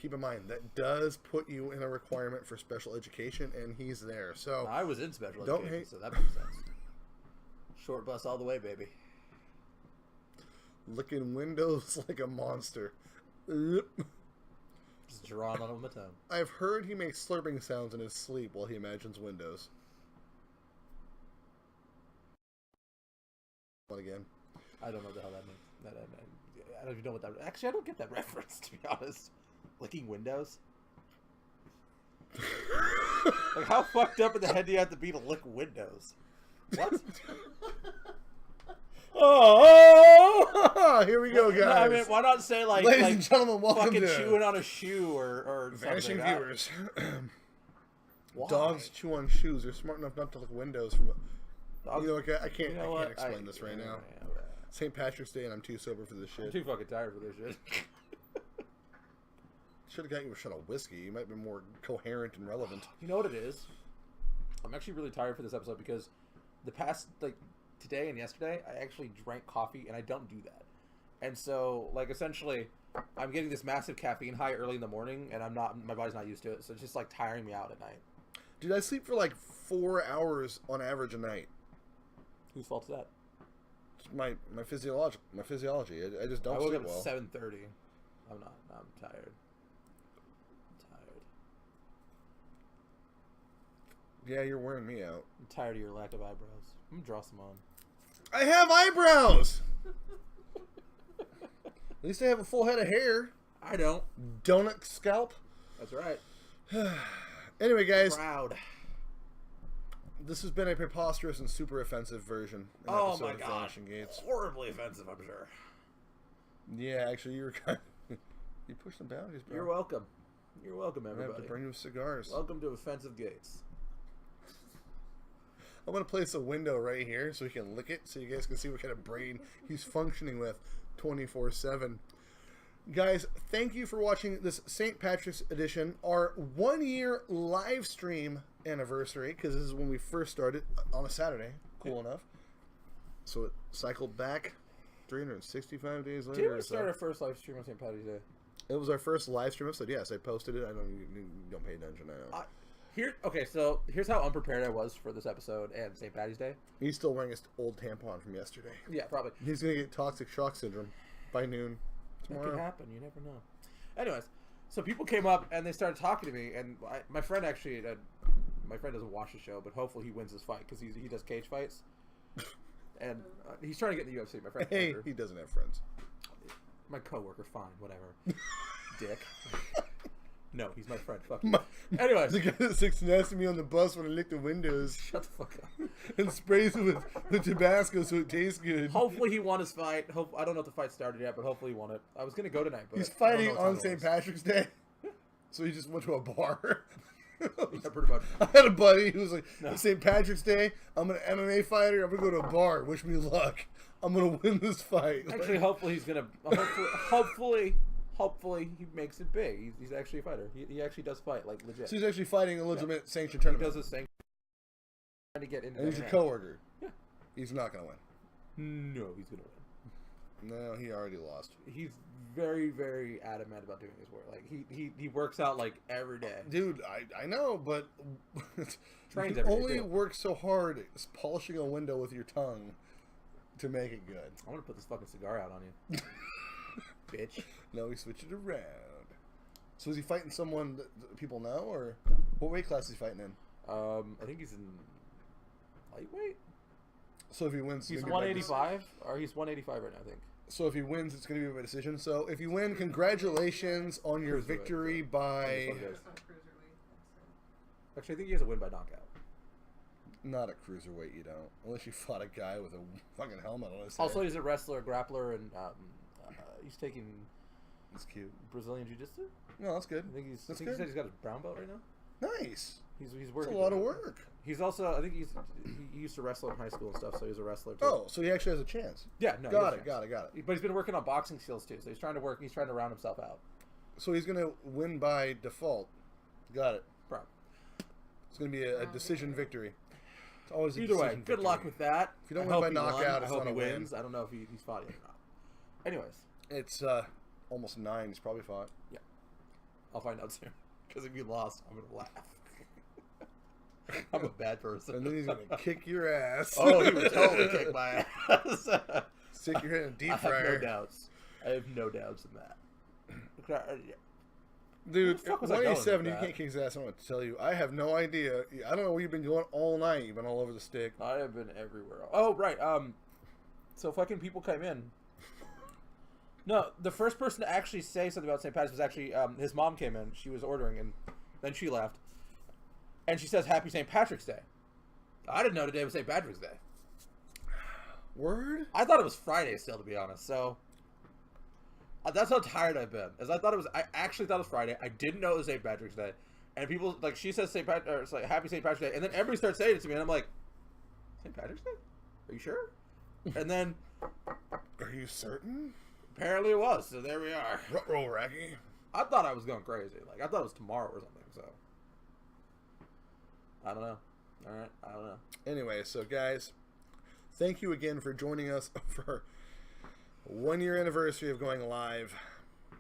Keep in mind, that does put you in a requirement for special education, and he's there. So I was in special don't education, hate. so that makes sense. Short bus all the way, baby. Licking windows like a monster. Just drawing on my tongue. I've heard he makes slurping sounds in his sleep while he imagines windows. What again? I don't know what the hell that means. I don't even know what that... Actually, I don't get that reference, to be honest. Licking windows? Like, how fucked up in the head do you have to be to lick windows? What? Oh, here we go, guys. No, I mean, why not say, like... Ladies and gentlemen, welcome fucking to... chewing on a shoe or Vanishing something. viewers. Why? Dogs chew on shoes. They're smart enough not to lick windows from... Dogs, you know, I can't explain this right now. St. Patrick's Day, and I'm too sober for this shit. I'm too fucking tired for this shit. Should have got you a shot of whiskey. You might be more coherent and relevant. You know what it is? I'm actually really tired for this episode because the past, like, today and yesterday, I actually drank coffee, and I don't do that. And so, like, essentially, I'm getting this massive caffeine high early in the morning, and my body's not used to it, so it's just, like, tiring me out at night. Dude, I sleep for, like, 4 hours on average a night. Whose fault is that? It's my physiology. I just don't sleep well. I woke up at 7:30. I'm not. I'm tired. Yeah, you're wearing me out. I'm tired of your lack of eyebrows. I'm gonna draw some on. I have eyebrows! At least I have a full head of hair. I don't. Donut scalp. That's right. Anyway, guys. Proud. This has been a preposterous and super offensive version. Oh my god. Vanishing Gates. Horribly offensive, I'm sure. Yeah, actually, you were kind of... You pushed some boundaries, bro. You're welcome. You're welcome, everybody. I have to bring you cigars. Welcome to Offensive Gates. I'm going to place a window right here so he can lick it so you guys can see what kind of brain he's functioning with 24/7. Guys, thank you for watching this St. Patrick's edition, our 1 year live stream anniversary, because this is when we first started on a Saturday. Cool enough. So it cycled back 365 days later. Did we start our first live stream on St. Patty's Day? It was our first live stream episode. Yes, I posted it. You don't pay attention. I know. Okay, so here's how unprepared I was for this episode and St. Patty's Day. He's still wearing his old tampon from yesterday. Yeah, probably. He's gonna get toxic shock syndrome by noon tomorrow. That could happen. You never know. Anyways, so people came up and they started talking to me, and my friend actually, my friend doesn't watch the show, but hopefully he wins this fight because he does cage fights, and he's trying to get in the UFC. My friend. Hey, he doesn't have friends. My coworker, fine, whatever. Dick. No, he's my friend. Fuck you. Anyways. The guy that sits next to me on the bus when I lick the windows. Shut the fuck up. And sprays it with Tabasco so it tastes good. Hopefully he won his fight. I don't know if the fight started yet, but hopefully he won it. I was going to go tonight, but he's fighting on St. Patrick's Day. So he just went to a bar. Yeah, pretty much. I had a buddy who was like, St. Patrick's Day, I'm an MMA fighter. I'm going to go to a bar. Wish me luck. I'm going to win this fight. Actually, hopefully he's going to... Hopefully he makes it big. He's actually a fighter. He actually does fight, like, legit. So he's actually fighting a legitimate sanctioned tournament. He does a sanctioned trying to get into. And he's a coworker. Yeah. He's not going to win. No, he's going to win. No, he already lost. He's very, very adamant about doing his work. Like he works out like every day. Dude, I know, but Trains you every only day, work so hard polishing a window with your tongue to make it good. I'm gonna put this fucking cigar out on you, bitch. No, we switch it around. So is he fighting someone that people know, or what weight class is he fighting in? I think he's in lightweight. So if he wins, he's 185, or he's 185 right now, I think. So if he wins, it's going to be by decision. So if you win, congratulations on your victory by... Actually, I think he has a win by knockout. Not a cruiserweight, you don't. Unless you fought a guy with a fucking helmet on his head. Also, he's a wrestler, a grappler, and he's taking... That's cute. Brazilian Jiu-Jitsu? No, that's good. I think he said he's got his brown belt right now. Nice. He's working. That's a lot of work. He's also, I think he used to wrestle in high school and stuff, so he's a wrestler too. Oh, so he actually has a chance. Yeah, no. Got it. But he's been working on boxing skills too, so he's trying to round himself out. So he's going to win by default. Got it. Bro. It's going to be a decision victory. It's always a Either way, victory. good luck with that. If you don't win by knockout, it's I hope not he a win. wins. I don't know if he's fought yet or not. Anyways. It's almost 9. He's probably fought. Yeah. I'll find out soon. Because if he lost, I'm going to laugh. I'm a bad person. And then he's going to kick your ass. Oh, he would totally kick my ass. Stick your head in a deep I fryer. have no doubts. I have no doubts in that. Dude, 187, you can't kick his ass. I'm going to tell you. I have no idea. I don't know where you've been going all night. You've been all over the stick. I have been everywhere. Oh, right. So fucking people came in. No, the first person to actually say something about St. Patrick's was actually his mom came in. She was ordering, and then she left. And she says, Happy St. Patrick's Day. I didn't know today was St. Patrick's Day. Word? I thought it was Friday still, to be honest. So that's how tired I've been. I actually thought it was Friday. I didn't know it was St. Patrick's Day. And people, like, she says it's like Happy St. Patrick's Day. And then everybody starts saying it to me, and I'm like, St. Patrick's Day? Are you sure? And then... Are you certain? Apparently it was, so there we are. Roll, Racky. I thought I was going crazy. Like, I thought it was tomorrow or something, so... I don't know. Alright, I don't know. Anyway, so guys, thank you again for joining us for 1 year anniversary of going live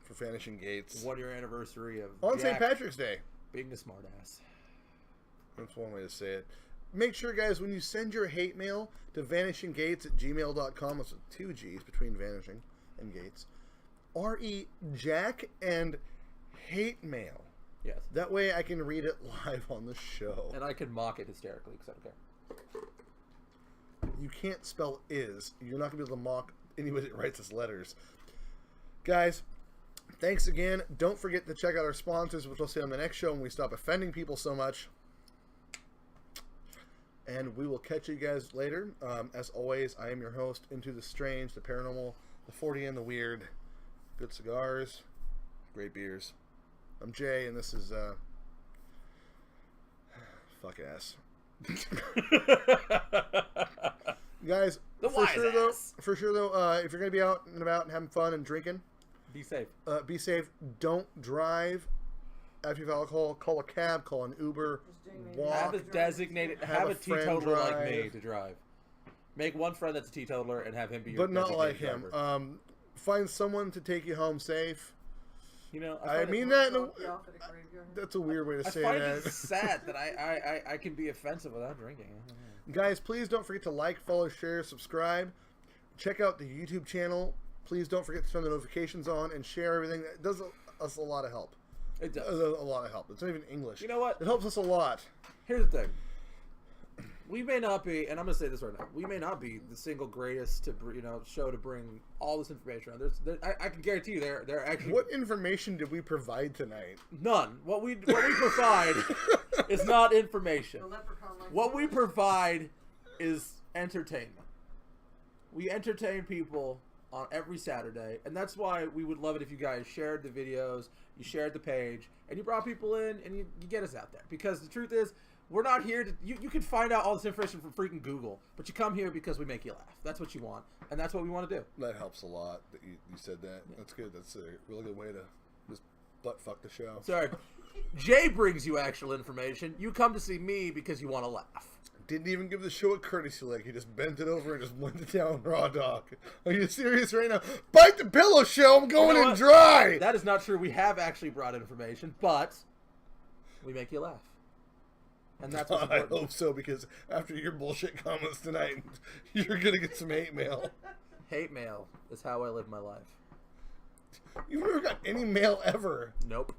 for Vanishing Gates. 1 year anniversary of on St. Patrick's Day. Being a smartass. That's one way to say it. Make sure, guys, when you send your hate mail to vanishinggates@gmail.com, that's 2 G's between vanishing and gates. Jack and hate mail. Yes. That way I can read it live on the show. And I can mock it hysterically because I don't care. You can't spell is. You're not going to be able to mock anybody that writes us letters. Guys, thanks again. Don't forget to check out our sponsors, which we'll see on the next show when we stop offending people so much. And we will catch you guys later. As always, I am your host, Into the Strange, the Paranormal, the 40 and the Weird. Good cigars, great beers. I'm Jay, and this is, fuck ass. Guys, for sure though, if you're going to be out and about and having fun and drinking, be safe. Be safe. Don't drive after you've alcohol. Call a cab, call an Uber, walk. Have a teetotaler like me to drive. Make one friend that's a teetotaler and have him be your but not like designated him. driver. Find someone to take you home safe. You know, I find mean it, that. Drop you off at a graveyard. That's a weird way to I say find that. it sad that I can be offensive without drinking. Guys, please don't forget to like, follow, share, subscribe. Check out the YouTube channel. Please don't forget to turn the notifications on and share everything. That does us a lot of help. It does. A lot of help. It's not even English. You know what? It helps us a lot. Here's the thing. We may not be, and I'm going to say this right now, we may not be the single greatest to show to bring all this information around. I can guarantee you there actually What information did we provide tonight? none. What we provide is not information. The leprechaun like What we provide is entertainment. We entertain people on every Saturday, and that's why we would love it if you guys shared the videos, you shared the page, and you brought people in, and you get us out there. Because the truth is, we're not here to... You can find out all this information from freaking Google, but you come here because we make you laugh. That's what you want, and that's what we want to do. That helps a lot that you said that. That's good. That's a really good way to just butt fuck the show. Sorry. Jay brings you actual information. You come to see me because you want to laugh. Didn't even give the show a courtesy lick. He just bent it over and just went it down raw dog. Are you serious right now? Bite the pillow, show. I'm going You know in what? dry. That is not true. We have actually brought information, but we make you laugh. And that's what's I important. hope so, because after your bullshit comments tonight, you're gonna get some hate mail. Hate mail is how I live my life. You've never got any mail ever. Nope.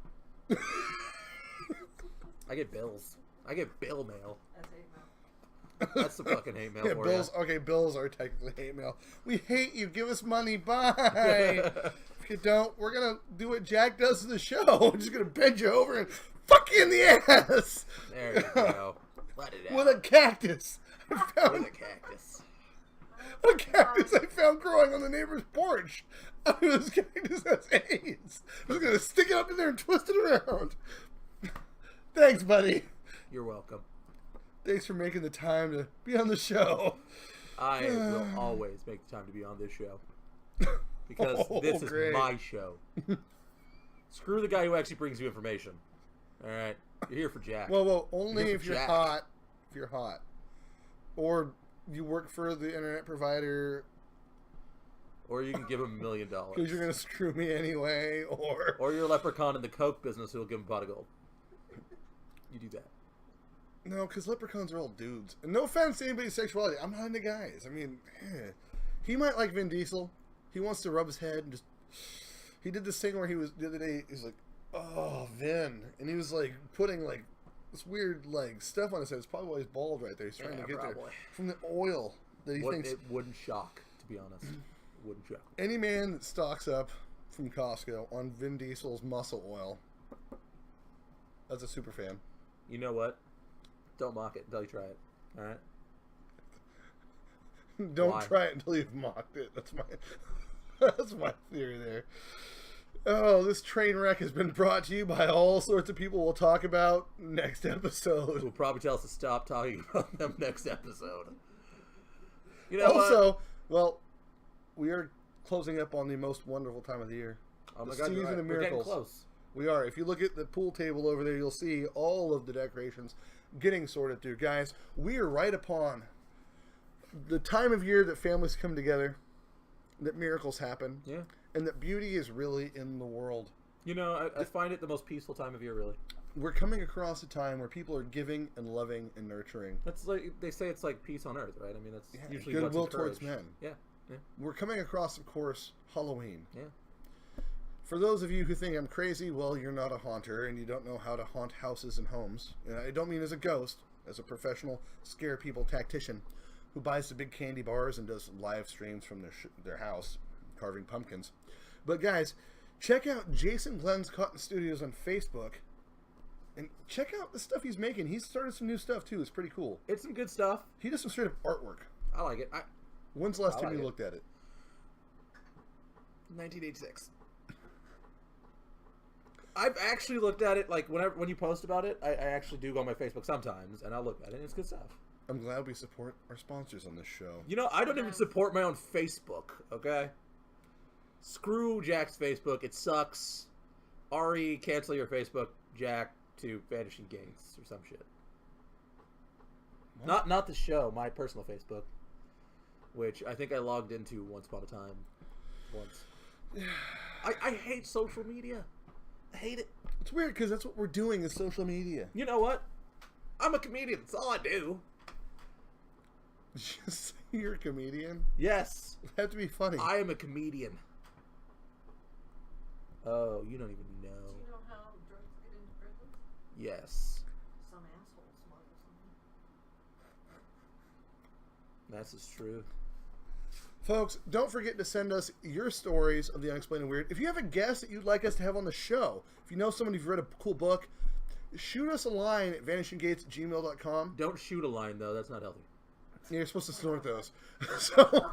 I get bills. I get bill mail. That's hate mail. That's the fucking hate mail Yeah, for bills. Okay, bills are technically hate mail. We hate you. Give us money. Bye. If you don't, we're gonna do what Jack does to the show. We're just gonna bend you over and fuck you in the ass. There you go. Let it out. With a cactus. I found With a cactus. a cactus I found growing on the neighbor's porch. I mean, this cactus has AIDS. I was gonna stick it up in there and twist it around. Thanks, buddy. You're welcome. Thanks for making the time to be on the show. I will always make the time to be on this show. Because this is great. my show. Screw the guy who actually brings you information. Alright? You're here for Jack. Well, only You're if for you're Jack. hot. If you're hot. Or you work for the internet provider Or you can give him $1 million. because you're going to screw me anyway. Or you're a leprechaun in the coke business who will give him a pot of gold. You do that. No, because leprechauns are all dudes. And no offense to anybody's sexuality. I'm not into guys. I mean, he might like Vin Diesel. He wants to rub his head and just... He did this thing where he was... The other day, he's like, oh, Vin. And he was, like, putting, like, this weird, like, stuff on his head. It's probably why he's bald right there. He's trying to get there. From the oil that he thinks... It wouldn't shock, to be honest. It wouldn't shock. Any man that stocks up from Costco on Vin Diesel's muscle oil, that's a super fan. You know what? Don't mock it until you try it. Alright? Don't Why? try it until you've mocked it. That's my theory there. Oh, this train wreck has been brought to you by all sorts of people we'll talk about next episode. Who'll probably tell us to stop talking about them next episode. You know Also, what? well, we are closing up on the most wonderful time of the year. Oh my the god, you're season right. of We're getting miracles. close. We are. If you look at the pool table over there, you'll see all of the decorations getting sorted through. Guys, we are right upon the time of year that families come together, that miracles happen, Yeah. and that beauty is really in the world. You know, I find it the most peaceful time of year, really. We're coming across a time where people are giving and loving and nurturing. That's like, they say it's like peace on earth, right? I mean, that's usually goodwill what's towards encouraged. men. Yeah. Yeah. We're coming across, of course, Halloween. Yeah. For those of you who think I'm crazy, well, you're not a haunter, and you don't know how to haunt houses and homes. And I don't mean as a ghost, as a professional scare people tactician who buys the big candy bars and does live streams from their house, carving pumpkins. But guys, check out Jason Glenn's Cotton Studios on Facebook, and check out the stuff he's making. He's started some new stuff, too. It's pretty cool. It's some good stuff. He does some straight up artwork. I like it. When's the last I time like you it. looked at it? 1986. I've actually looked at it, like, when you post about it, I actually do go on my Facebook sometimes, and I'll look at it, and it's good stuff. I'm glad we support our sponsors on this show. You know, I don't even support my own Facebook, okay? Screw Jack's Facebook. It sucks. Ari, cancel your Facebook, Jack, to Vanishing Gates or some shit. What? Not the show, my personal Facebook. which I think I logged into once upon a time. Once. I hate social media. I hate it. It's weird because that's what we're doing is social media. You know what? I'm a comedian. That's all I do. Just say you're a comedian? Yes. It have to be funny. I am a comedian. Oh, you don't even know. Do you know how drugs get into prisons? Yes. Some asshole smuggles them. That's just true. Folks, don't forget to send us your stories of the unexplained and weird. If you have a guest that you'd like us to have on the show, if you know someone who's read a cool book, shoot us a line at vanishinggates@gmail.com. Don't shoot a line, though. That's not healthy. You're supposed to snort those. So,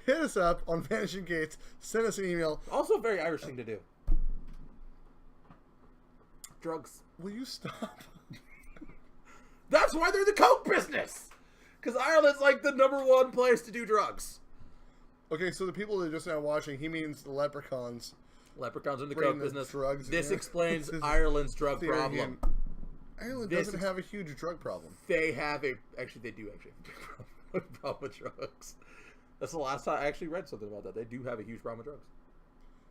hit us up on Vanishing Gates. Send us an email. Also a very Irish thing to do. Drugs. Will you stop? That's why they're in the coke business! Because Ireland's like the #1 place to do drugs. Okay, so the people that are just now watching, he means the leprechauns. Leprechauns in the Bring coke the business. drugs This in. explains This is Ireland's drug theory problem. again. Ireland This doesn't is- have a huge drug problem. They have a... Actually, they do actually have a problem with drugs. That's the last time I actually read something about that. They do have a huge problem with drugs.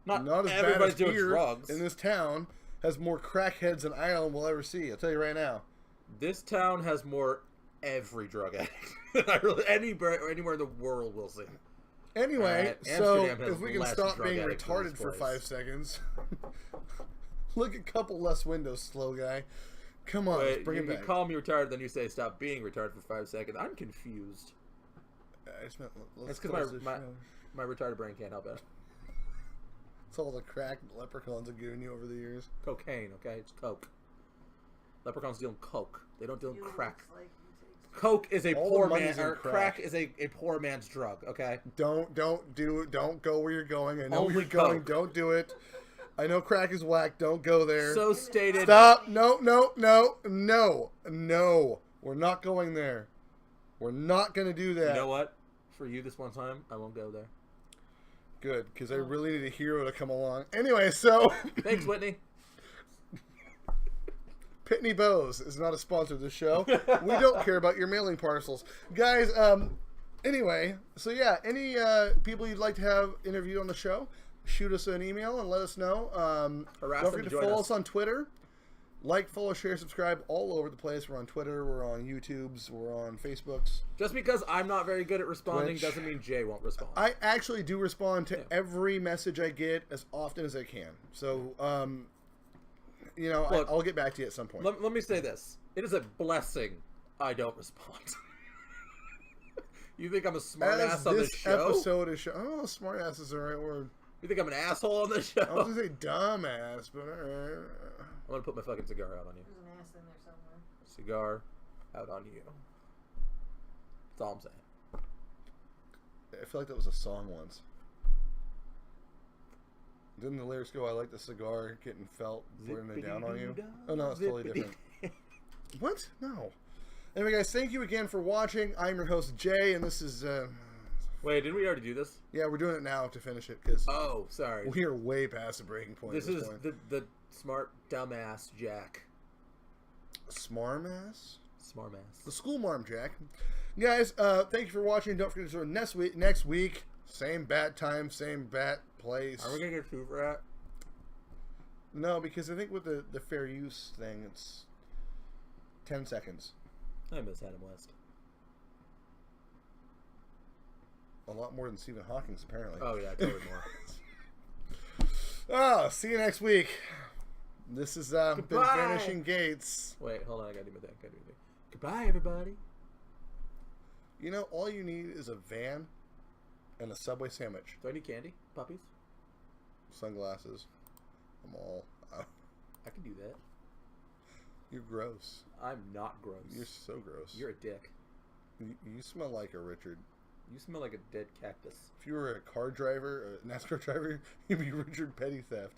Not as bad everybody's as doing here drugs. in this town has more crackheads than Ireland will ever see. I'll tell you right now. This town has more every drug addict than Ireland. Anywhere in the world will see. Anyway, Amsterdam so has if we can less stop drug being addicts than retarded this for place. 5 seconds. Look, a couple less windows, slow guy. Come on, let's Wait, bring you, it you back. call me retarded, then you say stop being retarded for 5 seconds. I'm confused. I just meant, let's That's close because this my show. my retarded brain can't help it. It's all the crack leprechauns have given you over the years. Cocaine, okay? It's coke. Leprechauns deal in coke. They don't deal in You crack. looks like you take Coke is a All the poor money's man, in or crack. crack is a poor man's drug, okay? Don't go where you're going. I know where Only you're going. Coke. Don't do it. I know crack is whack. Don't go there. So stated. Stop. No. We're not going there. We're not going to do that. You know what? For you this one time, I won't go there. Good, because I really need a hero to come along. Anyway, so Thanks, Whitney. Pitney Bowes is not a sponsor of the show. We don't care about your mailing parcels. Guys, anyway, so yeah, any people you'd like to have interviewed on the show, shoot us an email and let us know. Harass Don't them forget to to join follow us. us on Twitter. Like, follow, share, subscribe all over the place. We're on Twitter, we're on YouTube's, we're on Facebook's. Just because I'm not very good at responding Twitch. doesn't mean Jay won't respond. I actually do respond to Yeah. every message I get as often as I can. So, Look, I'll get back to you at some point. Let me say this. It is a blessing I don't respond. You think I'm a smart As ass on this show? episode is show. Oh, smart ass is the right word. You think I'm an asshole on this show? I was gonna say dumbass, but alright. I'm gonna put my fucking cigar out on you. There's an ass in there somewhere. Cigar out on you. That's all I'm saying. I feel like that was a song once. Didn't the lyrics go, I like the cigar getting felt when they down on you? Oh no, it's totally different. What? No. Anyway, guys, thank you again for watching. I'm your host, Jay, and this is, Wait, didn't we already do this? yeah, we're doing it now to finish it, because Oh, sorry. we are way past the breaking point This at this is point. the smart dumbass Jack. Smarmass? Smartass. The school marm, Jack. Guys, thank you for watching. Don't forget to join next week. Same bat time, same bat place. Are we gonna get food for that? No, because I think with the fair use thing, it's 10 seconds. I miss Adam West. A lot more than Stephen Hawking's, apparently. Oh yeah, totally more. Oh, see you next week. This has been Goodbye. Vanishing Gates. Wait, hold on, I gotta do my thing. Goodbye, everybody. You know, all you need is a van and a Subway sandwich. Do I need candy? Puppies? Sunglasses. I'm all out. I can do that. You're gross. I'm not gross. You're so gross. You're a dick. You smell like a Richard. You smell like a dead cactus. If you were a car driver, a NASCAR driver, you'd be Richard Petty Theft.